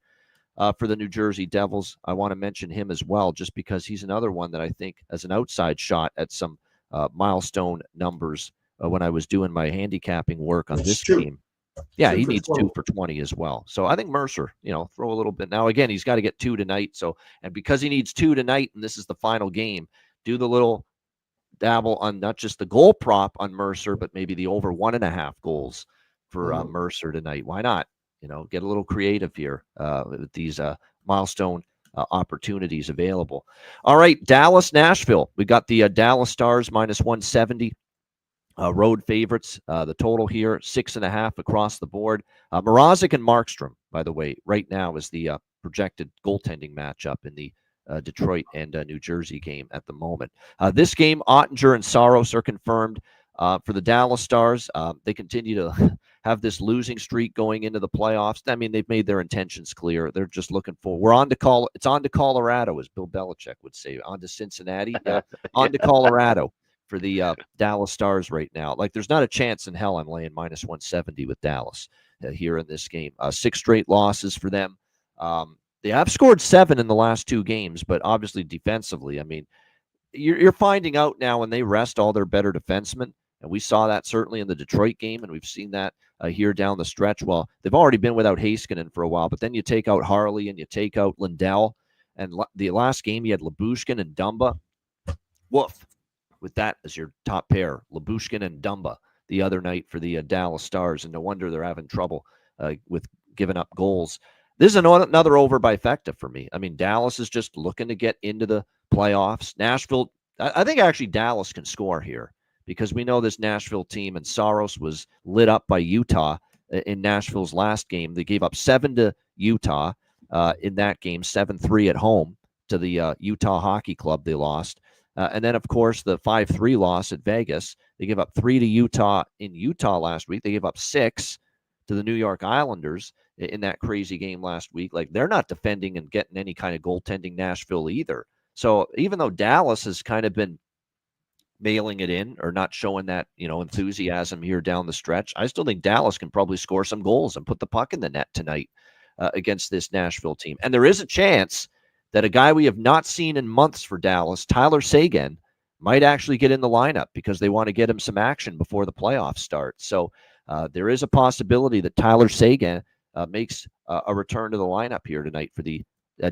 for the New Jersey Devils. I want to mention him as well, just because he's another one that I think has an outside shot at some milestone numbers when I was doing my handicapping work on this game. Yeah, he needs 2 for 20 as well. So I think Mercer, throw a little bit. Now, again, he's got to get 2 tonight. So, and because he needs 2 tonight, and this is the final game, do the little dabble on not just the goal prop on Mercer, but maybe the over 1.5 goals for Mercer tonight. Why not? Get a little creative here with these milestone opportunities available. All right, Dallas, Nashville. We got the Dallas Stars minus 170. Road favorites. The total here, 6.5 across the board. Mrazek and Markstrom, by the way, right now is the projected goaltending matchup in the Detroit and New Jersey game at the moment. This game, Ottinger and Saros are confirmed for the Dallas Stars. They continue to have this losing streak going into the playoffs. I mean, they've made their intentions clear. They're just looking for. It's on to Colorado, as Bill Belichick would say. On to Cincinnati. On to Colorado for the Dallas Stars right now. Like, there's not a chance in hell I'm laying minus 170 with Dallas here in this game. 6 straight losses for them. They have scored 7 in the last 2 games, but obviously defensively, I mean, you're finding out now when they rest all their better defensemen, and we saw that certainly in the Detroit game, and we've seen that here down the stretch. Well, they've already been without Heiskanen for a while, but then you take out Harley and you take out Lindell, and the last game you had Lyubushkin and Dumba. Woof. With that as your top pair, Lyubushkin and Dumba the other night for the Dallas Stars, and no wonder they're having trouble with giving up goals. This is another over by Fecta for me. I mean, Dallas is just looking to get into the playoffs. Nashville, I think actually Dallas can score here because we know this Nashville team, and Saros was lit up by Utah in Nashville's last game. They gave up 7 to Utah in that game, 7-3 at home to the Utah Hockey Club they lost. And then, of course, the 5-3 loss at Vegas. They gave up 3 to Utah in Utah last week. They gave up 6 to the New York Islanders in that crazy game last week. Like, they're not defending and getting any kind of goaltending, Nashville either. So even though Dallas has kind of been mailing it in or not showing that, enthusiasm here down the stretch, I still think Dallas can probably score some goals and put the puck in the net tonight against this Nashville team. And there is a chance that a guy we have not seen in months for Dallas, Tyler Seguin, might actually get in the lineup because they want to get him some action before the playoffs start. So there is a possibility that Tyler Seguin makes a return to the lineup here tonight for the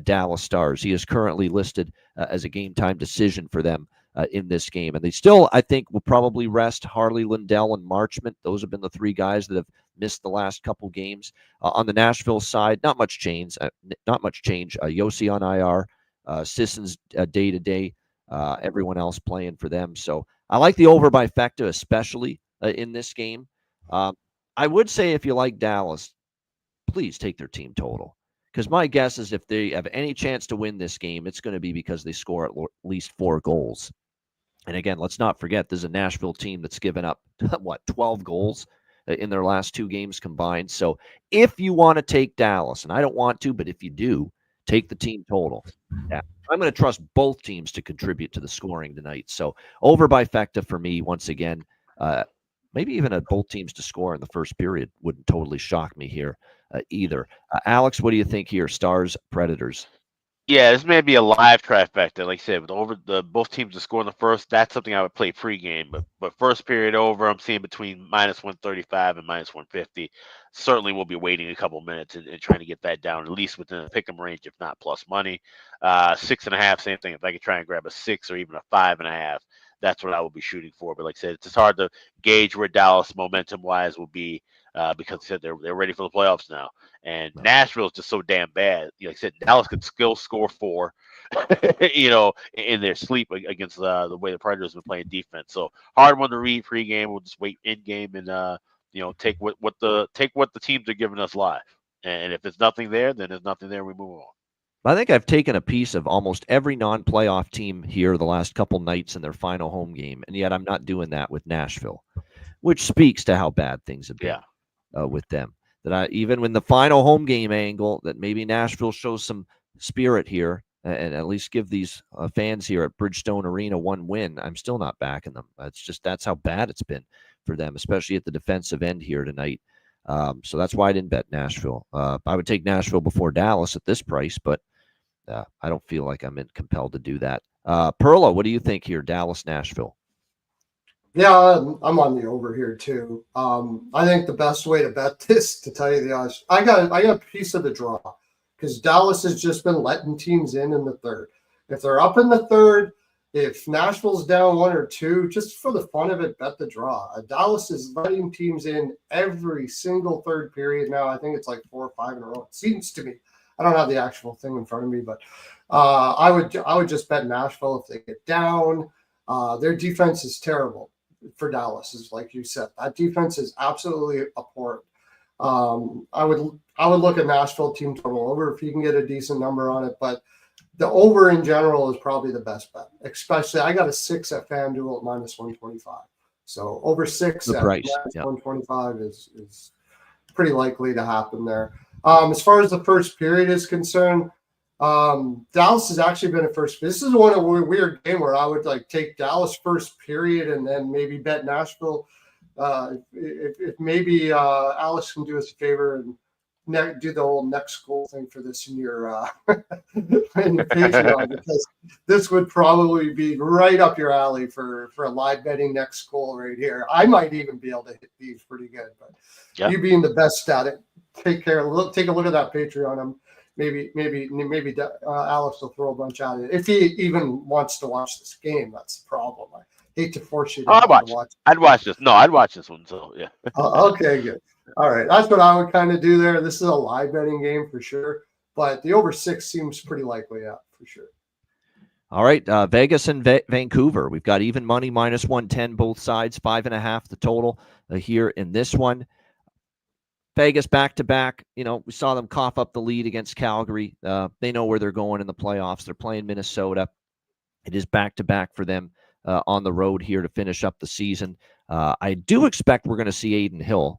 Dallas Stars. He is currently listed as a game-time decision for them in this game. And they still, I think, will probably rest Harley, Lindell, and Marchment. Those have been the 3 guys that have missed the last couple games. On the Nashville side, not much change. Yossi on IR, Sisson's day-to-day, everyone else playing for them. So I like the over by Fecta, especially in this game. I would say if you like Dallas, please take their team total Because my guess is if they have any chance to win this game, it's going to be because they score at least 4 goals. And again, let's not forget, this is a Nashville team that's given up, 12 goals in their last 2 games combined. So if you want to take Dallas, and I don't want to, but if you do, take the team total. Yeah, I'm going to trust both teams to contribute to the scoring tonight. So over by Fecta for me, once again. Maybe even both teams to score in the first period wouldn't totally shock me here either. Alex, what do you think here? Stars, Predators. Yeah, this may be a live trifecta. Like I said, with both teams to score in the first, that's something I would play pregame. But first period over, I'm seeing between -135 and -150. Certainly, we'll be waiting a couple minutes and trying to get that down at least within a pick'em range, if not plus money. 6.5, same thing. If I could try and grab a 6 or even a 5.5, that's what I will be shooting for. But like I said, it's just hard to gauge where Dallas momentum-wise will be because I said they're ready for the playoffs now. And Nashville is just so damn bad. Like I said, Dallas could still score 4, in their sleep against the way the Predators have been playing defense. So hard one to read pregame. We'll just wait in game and take what the teams are giving us live. And if there's nothing there, then there's nothing there. We move on. I think I've taken a piece of almost every non-playoff team here the last couple nights in their final home game, and yet I'm not doing that with Nashville, which speaks to how bad things have been with them. That even when the final home game angle, that maybe Nashville shows some spirit here and at least give these fans here at Bridgestone Arena 1 win, I'm still not backing them. That's how bad it's been for them, especially at the defensive end here tonight. So that's why I didn't bet Nashville. I would take Nashville before Dallas at this price, but I don't feel like I'm compelled to do that. Perla, what do you think here, Dallas, Nashville? Yeah, I'm on the over here too. I think the best way to bet this, to tell you the honest, I got a piece of the draw because Dallas has just been letting teams in the third. If they're up in the third, if Nashville's down 1 or 2, just for the fun of it, bet the draw. Dallas is letting teams in every single third period now. I think it's like 4 or 5 in a row. It seems to me. I don't have the actual thing in front of me, but I would just bet Nashville if they get down. Their defense is terrible for Dallas, is like you said. That defense is absolutely abhorrent. I would look at Nashville team total over if you can get a decent number on it, but the over in general is probably the best bet. Especially, I got a 6 at FanDuel at -125. So over 6 at -125 is pretty likely to happen there. As far as the first period is concerned, Dallas has actually been at first. This is one of a weird game where I would take Dallas first period and then maybe bet Nashville. If maybe Alice can do us a favor and do the whole next goal thing for this in your Patreon, because this would probably be right up your alley for a live betting next goal right here. I might even be able to hit these pretty good, but you being the best at it, take a look at that Patreon. Maybe Alex will throw a bunch at it if he even wants to watch this game. That's the problem. I hate to force you to watch. I'd watch this. No, I'd watch this one. So yeah. Okay, good. All right, that's what I would kind of do there. This is a live betting game for sure, but the over 6 seems pretty likely, for sure. All right, Vegas and Vancouver. We've got even money -110 both sides, 5.5 the total here in this one. Vegas back-to-back, we saw them cough up the lead against Calgary. They know where they're going in the playoffs. They're playing Minnesota. It is back-to-back for them on the road here to finish up the season. I do expect we're going to see Aiden Hill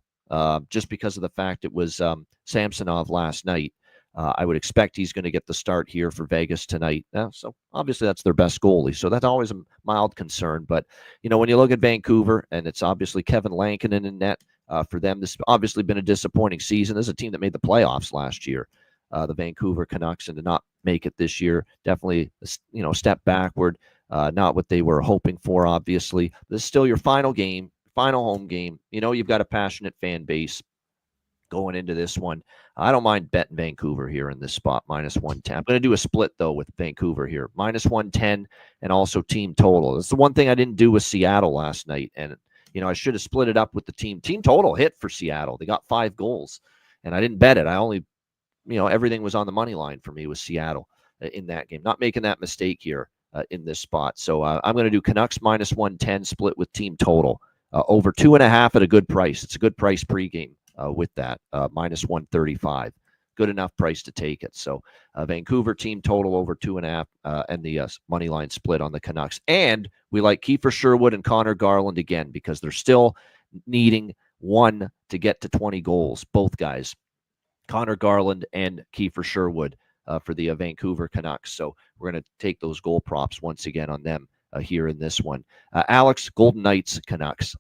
just because of the fact it was Samsonov last night. I would expect he's going to get the start here for Vegas tonight. So obviously that's their best goalie. So that's always a mild concern. But, when you look at Vancouver, and it's obviously Kevin Lankinen in net, for them, this has obviously been a disappointing season. This is a team that made the playoffs last year, the Vancouver Canucks, and to not make it this year, definitely, a step backward, not what they were hoping for, obviously. This is still your final game, final home game. You've got a passionate fan base going into this one. I don't mind betting Vancouver here in this spot, -110. I'm going to do a split, though, with Vancouver here, -110 and also team total. It's the one thing I didn't do with Seattle last night, and I should have split it up with the team. Team total hit for Seattle. They got 5 goals, and I didn't bet it. I only, everything was on the money line for me with Seattle in that game. Not making that mistake here in this spot. So I'm going to do Canucks -110 split with team total. Over 2.5 at a good price. It's a good price pregame with that, -135 good enough price to take it. So Vancouver team total over 2.5 and the money line split on the Canucks. And we like Kiefer Sherwood and Connor Garland again because they're still needing one to get to 20 goals, both guys, Connor Garland and Kiefer Sherwood for the Vancouver Canucks. So we're going to take those goal props once again on them here in this one. Alex, Golden Knights, Canucks.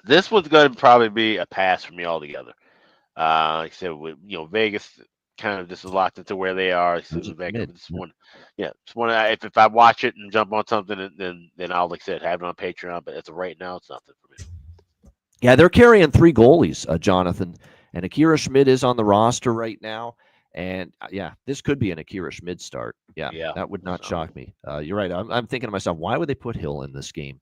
This one's going to probably be a pass for me altogether. Like I said, with, Vegas kind of just locked into where they are. So it's one, it's one. If I watch it and jump on something, then I'll, like I said, have it on Patreon. But as of right now, it's nothing for me. Yeah, they're carrying 3 goalies, Jonathan, and Akira Schmid is on the roster right now. And this could be an Akira Schmid start. Yeah, that would not shock me. You're right. I'm thinking to myself, why would they put Hill in this game?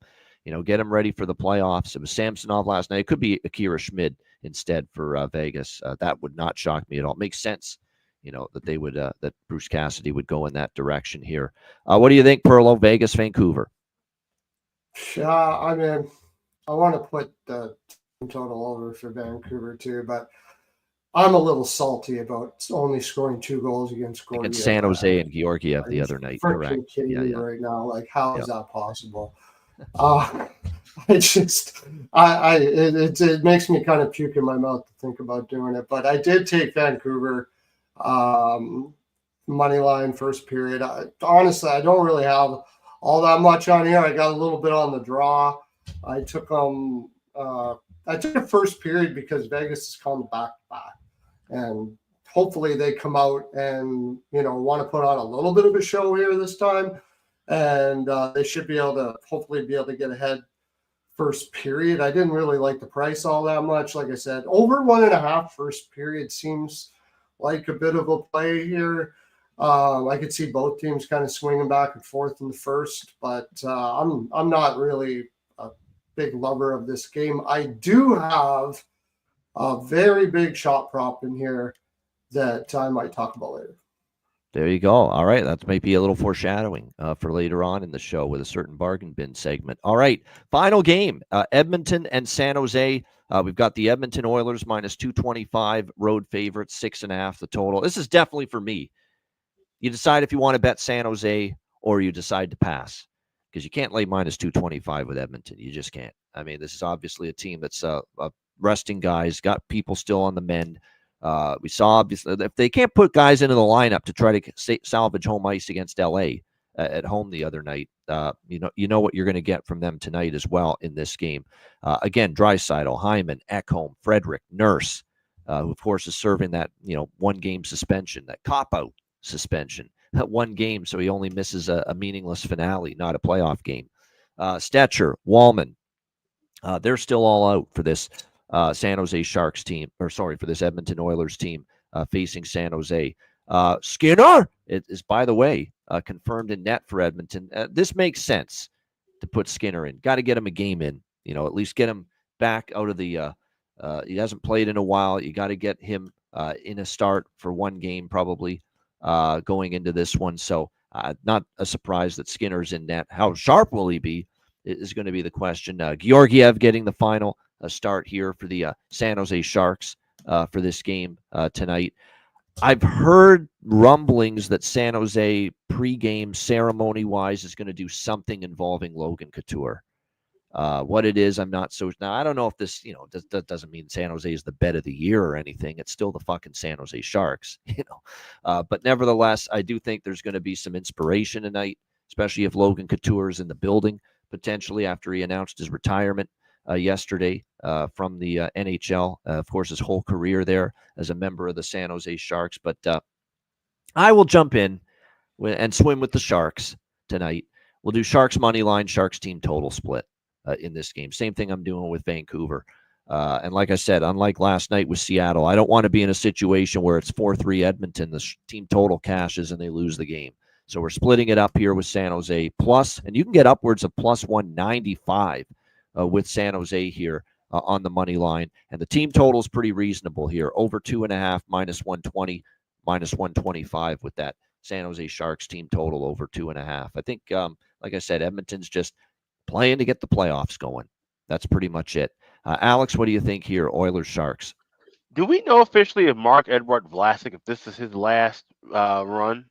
Get him ready for the playoffs. It was Samsonov last night. It could be Akira Schmid instead for Vegas. That would not shock me at all. It makes sense, that they would that Bruce Cassidy would go in that direction here. What do you think, Perlo? Vegas, Vancouver. I mean, I want to put the total over for Vancouver too, but I'm a little salty about only scoring 2 goals against San Jose and Georgiev the other night. Correct. Kidding me right now. Like, how is that possible? It makes me kind of puke in my mouth to think about doing it. But I did take Vancouver money line first period. Honestly, I don't really have all that much on here. I got a little bit on the draw. I took them. I took the first period because Vegas is calling back to back, and hopefully they come out and want to put on a little bit of a show here this time. And they should be able to hopefully get ahead first period. I didn't really like the price all that much. Like I said, over 1.5 first period seems like a bit of a play here. I could see both teams kind of swinging back and forth in the first, but I'm not really a big lover of this game. I do have a very big shot prop in here that I might talk about later. There you go. All right. That might be a little foreshadowing for later on in the show with a certain bargain bin segment. All right. Final game, Edmonton and San Jose. We've got the Edmonton Oilers minus 225, road favorite, 6.5 the total. This is definitely for me. You decide if you want to bet San Jose or you decide to pass because you can't lay minus 225 with Edmonton. You just can't. I mean, this is obviously a team that's resting guys, got people still on the mend. We saw obviously if they can't put guys into the lineup to try to salvage home ice against LA at home the other night, you know what you're going to get from them tonight as well in this game. Again, Draisaitl, Hyman, Ekholm, Frederick, Nurse, who of course is serving that 1-game suspension, that cop-out suspension, that 1 game, so he only misses a meaningless finale, not a playoff game. Stetcher, Wallman, they're still all out for this San Jose Sharks team, for this Edmonton Oilers team facing San Jose. Skinner is, by the way, confirmed in net for Edmonton. This makes sense to put Skinner in. Got to get him a game in, at least get him back out of the he hasn't played in a while. You got to get him in a start for 1 game probably going into this one. So not a surprise that Skinner's in net. How sharp will he be is going to be the question. Georgiev getting the final start here for the San Jose Sharks for this game tonight. I've heard rumblings that San Jose pregame ceremony-wise is going to do something involving Logan Couture. What it is, I'm not so. Now, I don't know if this, that doesn't mean San Jose is the bet of the year or anything. It's still the fucking San Jose Sharks, But nevertheless, I do think there's going to be some inspiration tonight, especially if Logan Couture is in the building potentially after he announced his retirement yesterday from the NHL. Of course, his whole career there as a member of the San Jose Sharks. But I will jump in and swim with the Sharks tonight. We'll do Sharks money line, Sharks team total split in this game. Same thing I'm doing with Vancouver. And like I said, unlike last night with Seattle, I don't want to be in a situation where it's 4-3 Edmonton, the team total cashes, and they lose the game. So we're splitting it up here with San Jose plus, and you can get upwards of plus 195 with San Jose here on the money line. And the team total is pretty reasonable here. Over 2.5, minus 120, minus 125 with that San Jose Sharks team total over 2.5. I think, like I said, Edmonton's just playing to get the playoffs going. That's pretty much it. Alex, what do you think here? Oilers Sharks. Do we know officially if Marc-Edouard Vlasic, if this is his last run?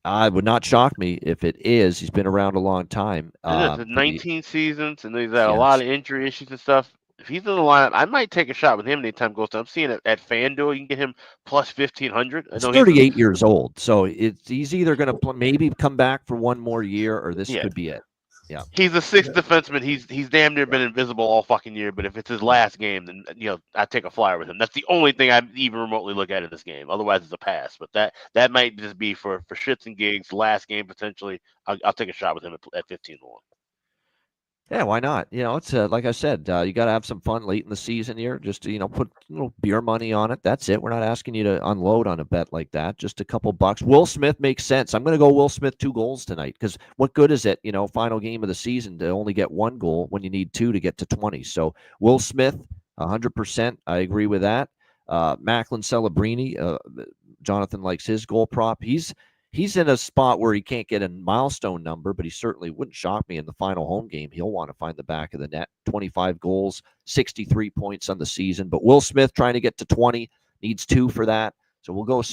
It would not shock me if it is. He's been around a long time. It is For the 19 seasons, and he's had a lot yes, of injury issues and stuff. If he's in the lineup, I might take a shot with him anytime goes down. I'm seeing it at FanDuel. You can get him plus 1,500. I he's know he's 38 years old, so he's either going to maybe come back for one more year, or this Yeah. could be it. Yeah, He's a sixth defenseman. He's damn near been invisible all fucking year. But if it's his last game, then I take a flyer with him. That's the only thing I even remotely look at in this game. Otherwise, it's a pass. But that might just be for shits and gigs. Last game potentially. I'll take a shot with him at 15-1. yeah, why not? It's like I said, you got to have some fun late in the season here. Just to, put a little beer money on it. That's it. We're not asking you to unload on a bet like that. Just a couple bucks. Will Smith makes sense. I'm going to go Will Smith 2 goals tonight, because what good is it, final game of the season to only get 1 goal when you need 2 to get to 20? So Will Smith, 100%. I agree with that. Macklin Celebrini, Jonathan likes his goal prop. He's in a spot where he can't get a milestone number, but he certainly wouldn't shock me in the final home game. He'll want to find the back of the net. 25 goals, 63 points on the season. But Will Smith trying to get to 20, needs 2 for that. So we'll go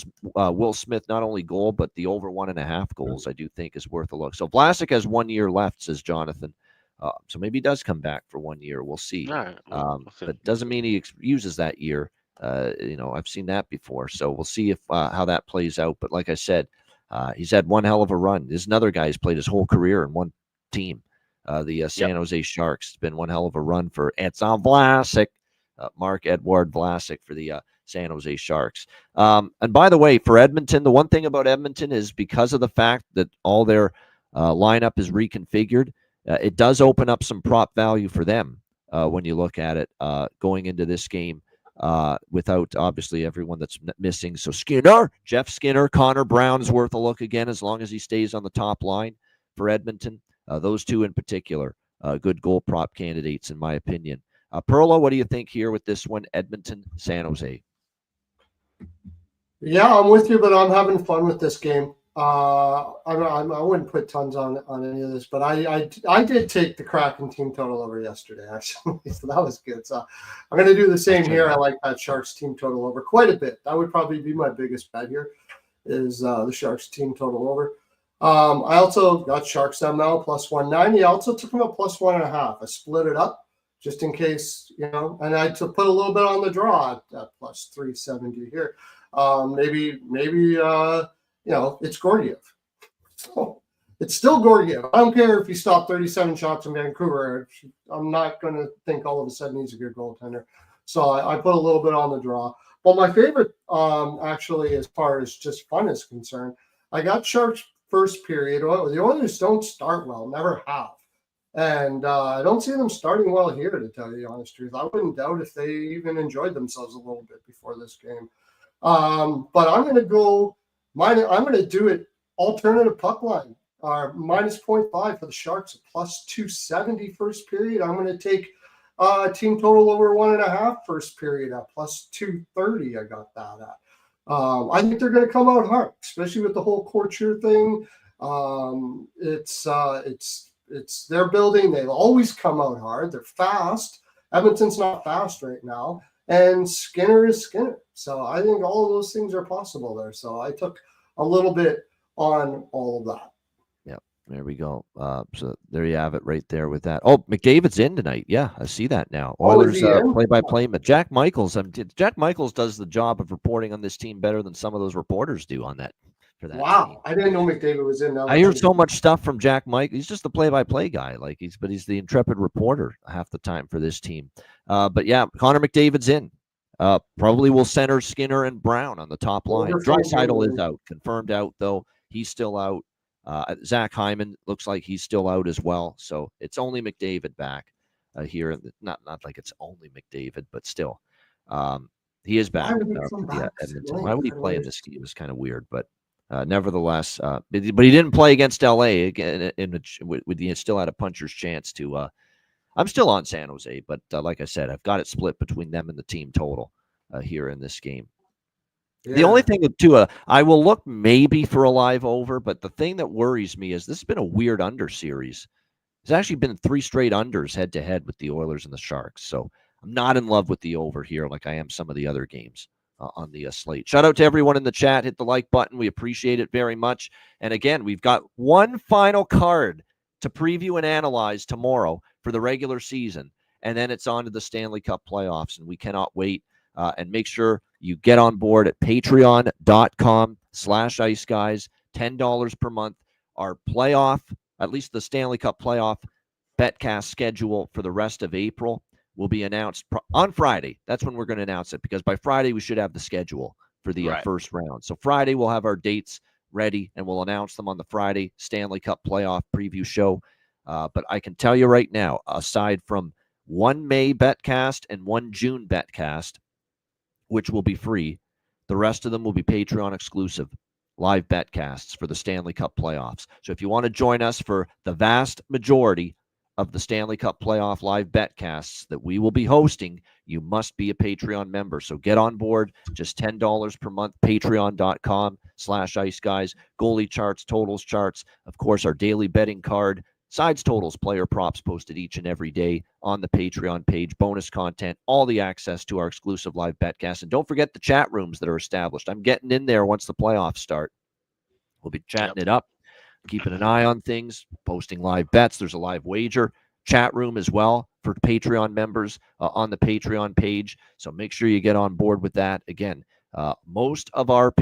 Will Smith, not only goal, but the over 1.5 goals, I do think is worth a look. So Vlasic has 1 year left, says Jonathan. So maybe he does come back for 1 year. We'll see. All right. But doesn't mean he uses that year. I've seen that before. So we'll see if how that plays out. But like I said, he's had one hell of a run. There's another guy who's played his whole career in one team, the San Jose Sharks. It's been one hell of a run for Edson Vlasic, Marc-Edouard Vlasic for the San Jose Sharks. And by the way, for Edmonton, the one thing about Edmonton is because of the fact that all their lineup is reconfigured, it does open up some prop value for them when you look at it going into this game. Without obviously everyone that's missing. So Jeff Skinner, Connor Brown's worth a look again, as long as he stays on the top line for Edmonton. Those two in particular, good goal prop candidates in my opinion. Perla, what do you think here with this one, Edmonton, San Jose? Yeah, I'm with you, but I'm having fun with this game. I wouldn't put tons on any of this, but I did take the Kraken team total over yesterday, actually, so that was good. So I'm going to do the same here. I like that Sharks team total over quite a bit. That would probably be my biggest bet here, is the Sharks team total over. I also got Sharks ML plus 190. I also took them at plus 1.5. I split it up just in case, and I put a little bit on the draw at plus 370 here. Maybe. It's Gordiev. So it's still Gordiev. I don't care if he stopped 37 shots in Vancouver. I'm not going to think all of a sudden he's a good goaltender. So I put a little bit on the draw. But my favorite, actually, as far as just fun is concerned, I got Sharks first period. The Oilers don't start well, never have. And I don't see them starting well here, to tell you the honest truth. I wouldn't doubt if they even enjoyed themselves a little bit before this game. But I'm going to go. I'm going to do it alternative puck line, minus 0.5 for the Sharks, plus 270 first period. I'm going to take team total over 1.5 first period at plus 230. I got that at. I think they're going to come out hard, especially with the whole Couture thing. It's their building. They always come out hard. They're fast. Edmonton's not fast right now. And Skinner is Skinner. So I think all of those things are possible there. So I took a little bit on all of that. Yeah, there we go. So there you have it right there with that. Oh, McDavid's in tonight. Yeah, I see that now. Oilers play-by-play. Jack Michaels. Jack Michaels does the job of reporting on this team better than some of those reporters do on that. For that team. I didn't know McDavid was in. I hear so much stuff from Jack Mike. He's just the play-by-play guy. But he's the intrepid reporter half the time for this team. But yeah, Connor McDavid's in. Probably will center Skinner and Brown on the top line. Draisaitl is out, confirmed out though. He's still out. Zach Hyman looks like he's still out as well. So it's only McDavid back here. Not like it's only McDavid, but still, he is back. Edmonton. Why would he play in this game? It's kind of weird, but. Nevertheless, but he didn't play against LA again. He still had a puncher's chance to. I'm still on San Jose, but like I said, I've got it split between them and the team total here in this game. Yeah. The only thing too, I will look maybe for a live over, but the thing that worries me is this has been a weird under series. There's actually been 3 straight unders head to head with the Oilers and the Sharks, so I'm not in love with the over here like I am some of the other games on the slate. Shout out to everyone in the chat. Hit the like button. We appreciate it very much. And again, we've got one final card to preview and analyze tomorrow for the regular season. And then it's on to the Stanley Cup playoffs, and we cannot wait. And make sure you get on board at patreon.com/iceguys, $10 per month. Our playoff, at least the Stanley Cup playoff betcast schedule for the rest of April will be announced on Friday. That's when we're going to announce it, because by Friday we should have the schedule for the first round. So Friday we'll have our dates ready, and we'll announce them on the Friday Stanley Cup playoff preview show. But I can tell you right now, aside from one May betcast and one June betcast, which will be free, the rest of them will be Patreon exclusive live betcasts for the Stanley Cup playoffs. So if you want to join us for the vast majority of the Stanley Cup playoff live betcasts that we will be hosting, you must be a Patreon member. So get on board, just $10 per month, patreon.com/iceguys, goalie charts, totals charts, of course, our daily betting card, sides, totals, player props posted each and every day on the Patreon page, bonus content, all the access to our exclusive live betcasts. And don't forget the chat rooms that are established. I'm getting in there once the playoffs start. We'll be chatting it up, keeping an eye on things, posting live bets. There's a live wager chat room as well for Patreon members on the Patreon page. So make sure you get on board with that. Again, most of our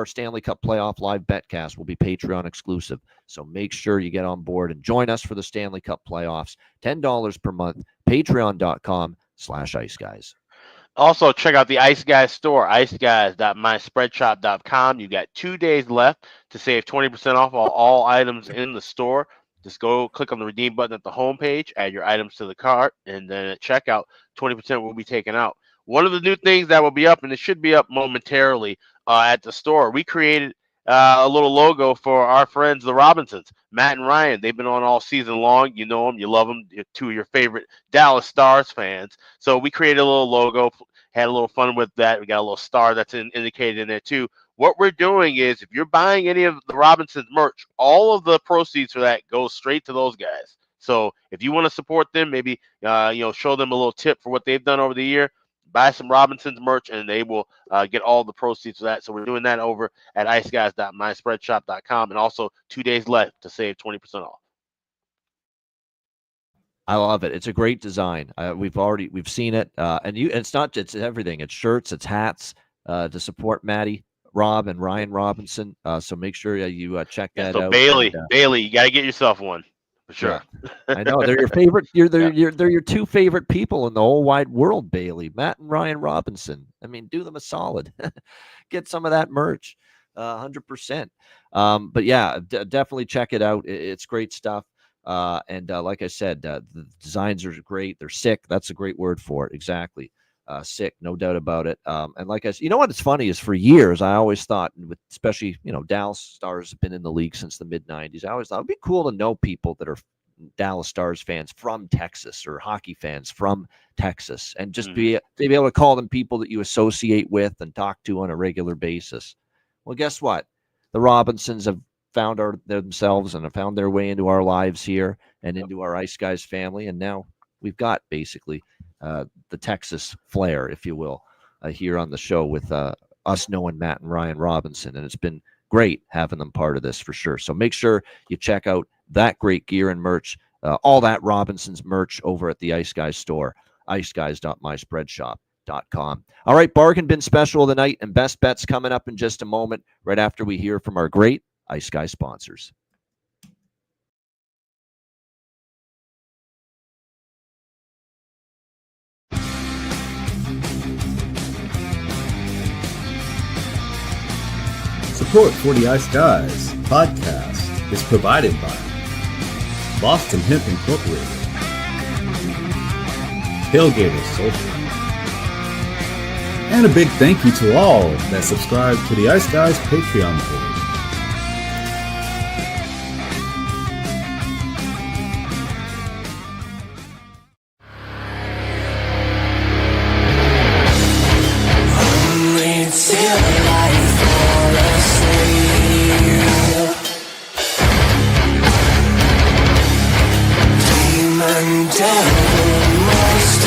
Stanley Cup playoff live betcast will be Patreon exclusive. So make sure you get on board and join us for the Stanley Cup playoffs. $10 per month, patreon.com/iceguys. Also, check out the Ice Guys store, iceguys.myspreadshop.com. You got 2 days left to save 20% off all items in the store. Just go click on the redeem button at the homepage, add your items to the cart, and then at checkout, 20% will be taken out. One of the new things that will be up, and it should be up momentarily at the store, we created a little logo for our friends, the Robinsons, Matt and Ryan. They've been on all season long. You know them. You love them. They're two of your favorite Dallas Stars fans. So we created a little logo, had a little fun with that. We got a little star that's indicated in there too. What we're doing is, if you're buying any of the Robinsons merch, all of the proceeds for that goes straight to those guys. So if you want to support them, maybe show them a little tip for what they've done over the year, buy some Robinsons merch, and they will get all the proceeds for that. So we're doing that over at iceguys.myspreadshop.com, and also 2 days left to save 20% off. I love it. It's a great design. We've seen it, and it's everything. It's shirts, it's hats to support Maddie, Rob, and Ryan Robinson. So make sure you check that out. Bailey, you got to get yourself one. For sure. Yeah. I know they're your favorite. They're your two favorite people in the whole wide world, Bailey, Matt and Ryan Robinson. I mean, do them a solid. Get some of that merch, 100%. But yeah, definitely check it out. It's great stuff. And like I said, the designs are great. They're sick. That's a great word for it. Exactly. Sick, no doubt about it. And like I said, you know what? It's funny is for years, I always thought, especially, Dallas Stars have been in the league since the mid 90s. I always thought it'd be cool to know people that are Dallas Stars fans from Texas, or hockey fans from Texas, and just be able to call them people that you associate with and talk to on a regular basis. Well, guess what? The Robinsons have found themselves and have found their way into our lives here and into our Ice Guys family. And now we've got basically the Texas flair, if you will, here on the show with us knowing Matt and Ryan Robinson. And it's been great having them part of this for sure. So make sure you check out that great gear and merch, all that Robinson's merch over at the Ice Guys store, iceguys.myspreadshop.com. All right, bargain bin special of the night and best bets coming up in just a moment, right after we hear from our great Ice Guys sponsors. Support for the Ice Guys podcast is provided by Boston Hemp Incorporated, Tailgaters Social, and a big thank you to all that subscribe to the Ice Guys Patreon page. Devil must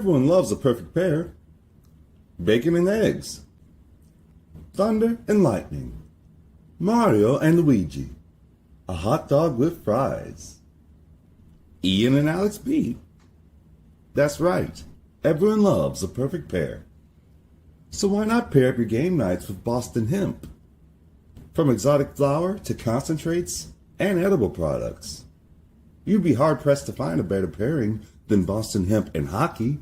Everyone loves a perfect pair. Bacon and eggs. Thunder and lightning. Mario and Luigi. A hot dog with fries. Ian and Alex B. That's right. Everyone loves a perfect pair. So why not pair up your game nights with Boston Hemp? From exotic flower to concentrates and edible products. You'd be hard-pressed to find a better pairing than Boston Hemp and hockey.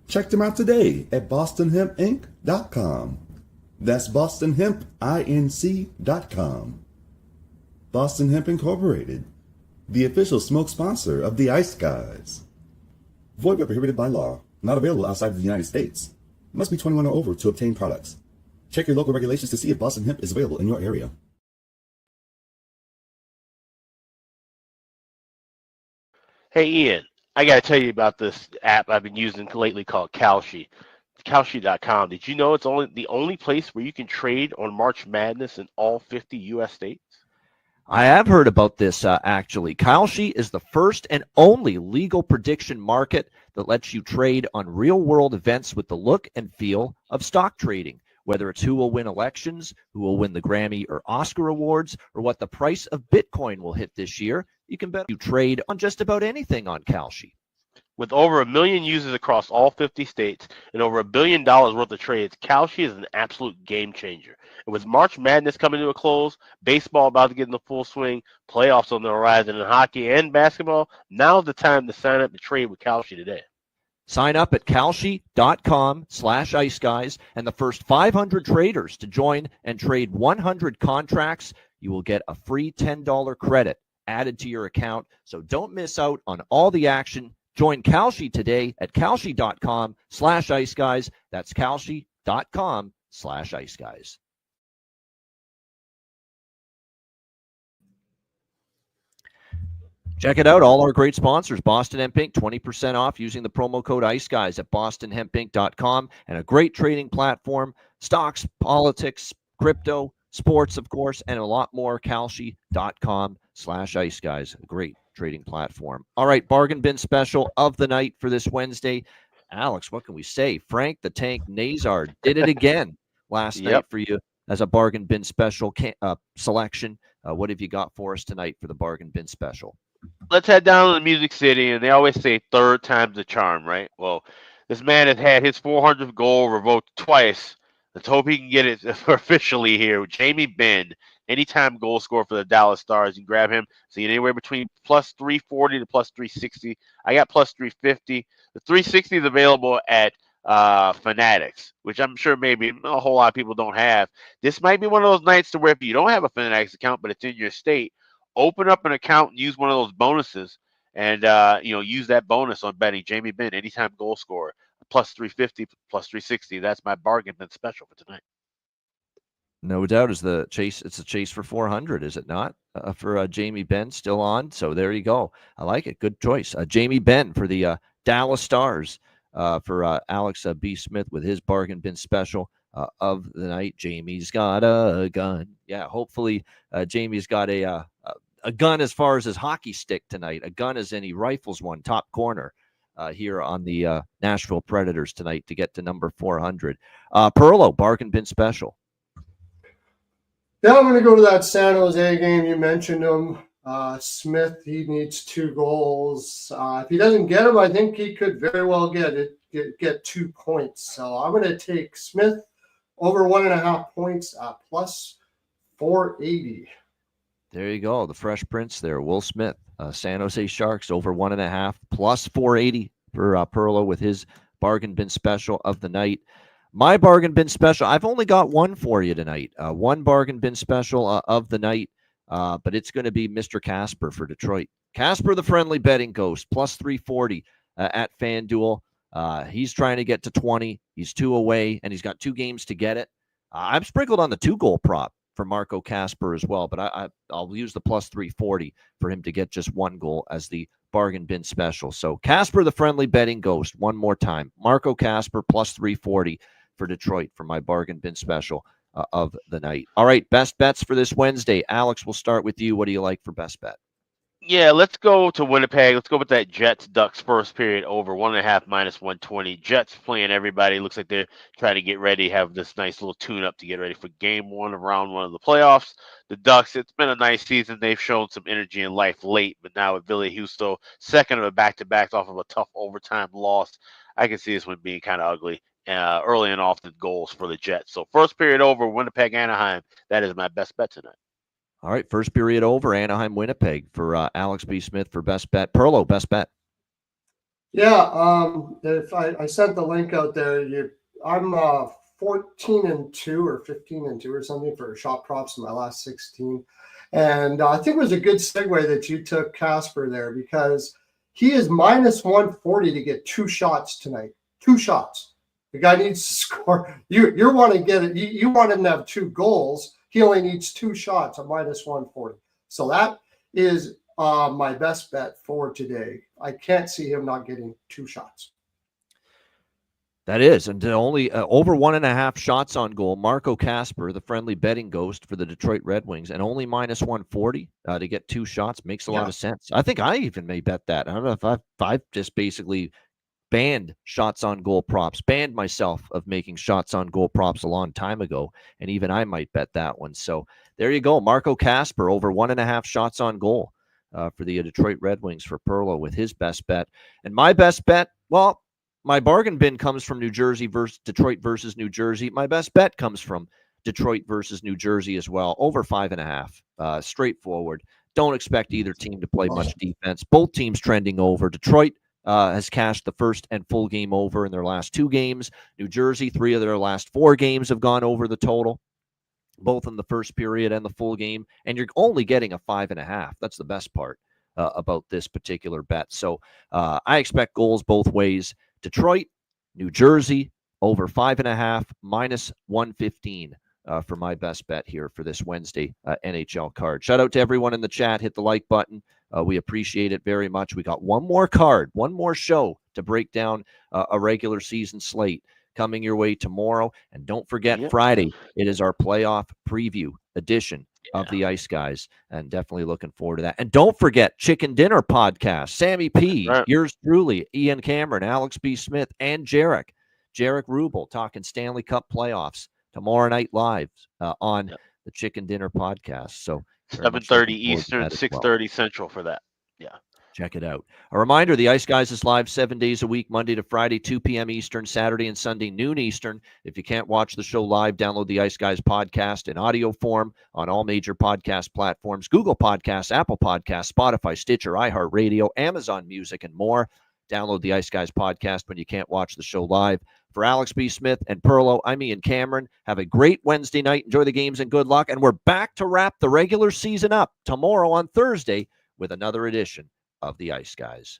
Check them out today at bostonhempinc.com. That's bostonhempinc.com. Boston Hemp Incorporated, the official smoke sponsor of the Ice Guys. Void where prohibited by law. Not available outside of the United States. Must be 21 or over to obtain products. Check your local regulations to see if Boston Hemp is available in your area. Hey, Ian, I got to tell you about this app I've been using lately called Kalshi. Kalshi.com. Did you know it's the only place where you can trade on March Madness in all 50 U.S. states? I have heard about this, actually. Kalshi is the first and only legal prediction market that lets you trade on real-world events with the look and feel of stock trading, whether it's who will win elections, who will win the Grammy or Oscar awards, or what the price of Bitcoin will hit this year. You can bet you trade on just about anything on Kalshi. With over 1 million users across all 50 states and over $1 billion worth of trades, Kalshi is an absolute game changer. And with March Madness coming to a close, baseball about to get in the full swing, playoffs on the horizon in hockey and basketball, now's the time to sign up to trade with Kalshi today. Sign up at kalshi.com/iceguys, and the first 500 traders to join and trade 100 contracts, you will get a free $10 credit added to your account. So don't miss out on all the action. Join Kalshi today at kalshi.com/iceguys. That's kalshi.com/iceguys. Check it out. All our great sponsors, Boston Hemp Inc., 20% off using the promo code IceGuys at bostonhempinc.com, and a great trading platform, stocks, politics, crypto, sports, of course, and a lot more. Kalshi.com/IceGuys. A great trading platform. All right, bargain bin special of the night for this Wednesday. Alex, what can we say? Frank the Tank Nazar did it again last night for you as a bargain bin special selection. What have you got for us tonight for the bargain bin special? Let's head down to the Music City, and they always say third time's the charm, right? Well, this man has had his 400th goal revoked twice. Let's hope he can get it officially here. Jamie Benn, anytime goal scorer for the Dallas Stars. You can grab him. See anywhere between plus 340 to plus 360. I got plus 350. The 360 is available at Fanatics, which I'm sure maybe a whole lot of people don't have. This might be one of those nights to where if you don't have a Fanatics account, but it's in your state, open up an account and use one of those bonuses, and use that bonus on betting Jamie Benn, anytime goal scorer, plus 350, plus 360. That's my bargain bin special for tonight. No doubt is the chase. It's a chase for 400, is it not? For Jamie Benn still on. So there you go. I like it. Good choice. Jamie Benn for the Dallas Stars. For Alex B. Smith with his bargain bin special of the night. Jamie's got a gun. Yeah, hopefully Jamie's got a gun as far as his hockey stick tonight. A gun as in he rifles one top corner here on the Nashville Predators tonight to get to number 400. Perlo, bargain bin special. Yeah, I'm going to go to that San Jose game. You mentioned him. Smith, he needs 2 goals. If he doesn't get them, I think he could very well get 2 points. So I'm going to take Smith over 1.5 points, plus 480. There you go. The Fresh Prince there, Will Smith. San Jose Sharks over 1.5 plus 480 for Perlo with his bargain bin special of the night. My bargain bin special, I've only got one for you tonight. One bargain bin special of the night, but it's going to be Mr. Casper for Detroit. Casper, the friendly betting ghost, plus 340 at FanDuel. He's trying to get to 20. He's 2 away, and he's got 2 games to get it. I'm sprinkled on the 2-goal prop for Marco Casper as well, but I'll use the plus 340 for him to get just 1 goal as the bargain bin special. So Casper, the friendly betting ghost, one more time. Marco Casper plus 340 for Detroit for my bargain bin special of the night. All right, best bets for this Wednesday. Alex, we'll start with you. What do you like for best bet? Yeah, let's go to Winnipeg. Let's go with that Jets Ducks first period over 1.5 minus 120. Jets playing everybody. Looks like they're trying to get ready, have this nice little tune up to get ready for game one of round one of the playoffs. The Ducks, it's been a nice season. They've shown some energy in life late, but now with Billy Husto, second of a back-to-back off of a tough overtime loss, I can see this one being kind of ugly early and often goals for the Jets. So first period over Winnipeg Anaheim. That is my best bet tonight. All right, first period over, Anaheim, Winnipeg for Alex B. Smith for best bet. Perlo, best bet. Yeah, if I sent the link out there, I'm 14-2 or 15-2 or something for shot props in my last 16. And I think it was a good segue that you took Casper there, because he is minus 140 to get 2 shots tonight. 2 shots. The guy needs to score. You want to get it. You want him to have 2 goals. He only needs 2 shots at minus 140. So that is my best bet for today. I can't see him not getting 2 shots. That is, and only over 1.5 shots on goal. Marco Casper, the friendly betting ghost for the Detroit Red Wings, and only minus 140 to get 2 shots makes a lot of sense. I think I even may bet that. I don't know if I've just basically banned shots on goal props, banned myself of making shots on goal props a long time ago, and even I might bet that one. So there you go, Marco Casper over 1.5 shots on goal for the Detroit Red Wings for Perlo with his best bet. And my best bet, well, my bargain bin comes from New Jersey versus Detroit versus New Jersey. My best bet comes from Detroit versus New Jersey as well, over 5.5. Straightforward. Don't expect either team to play much defense. Both teams trending over. Detroit has cashed the first and full game over in their last 2 games. New Jersey, 3 of their last 4 games have gone over the total, both in the first period and the full game. And you're only getting a 5.5. That's the best part about this particular bet. So I expect goals both ways. Detroit, New Jersey, over 5.5, minus 115 for my best bet here for this Wednesday NHL card. Shout out to everyone in the chat. Hit the like button. We appreciate it very much. We got one more card, one more show to break down a regular season slate coming your way tomorrow. And don't forget, Friday, it is our playoff preview edition of the Ice Guys, and definitely looking forward to that. And don't forget Chicken Dinner Podcast, Sammy P, yours truly, Ian Cameron, Alex B. Smith, and Jarek Rubel talking Stanley Cup playoffs tomorrow night live on the Chicken Dinner Podcast. So 7:30 Eastern, 6:30 Central for that. Yeah. Check it out. A reminder, the Ice Guys is live 7 days a week, Monday to Friday, 2 p.m. Eastern, Saturday and Sunday, noon Eastern. If you can't watch the show live, download the Ice Guys podcast in audio form on all major podcast platforms, Google Podcasts, Apple Podcasts, Spotify, Stitcher, iHeartRadio, Amazon Music, and more. Download the Ice Guys podcast when you can't watch the show live. For Alex B. Smith and Perlo, I'm Ian Cameron. Have a great Wednesday night. Enjoy the games and good luck. And we're back to wrap the regular season up tomorrow on Thursday with another edition of the Ice Guys.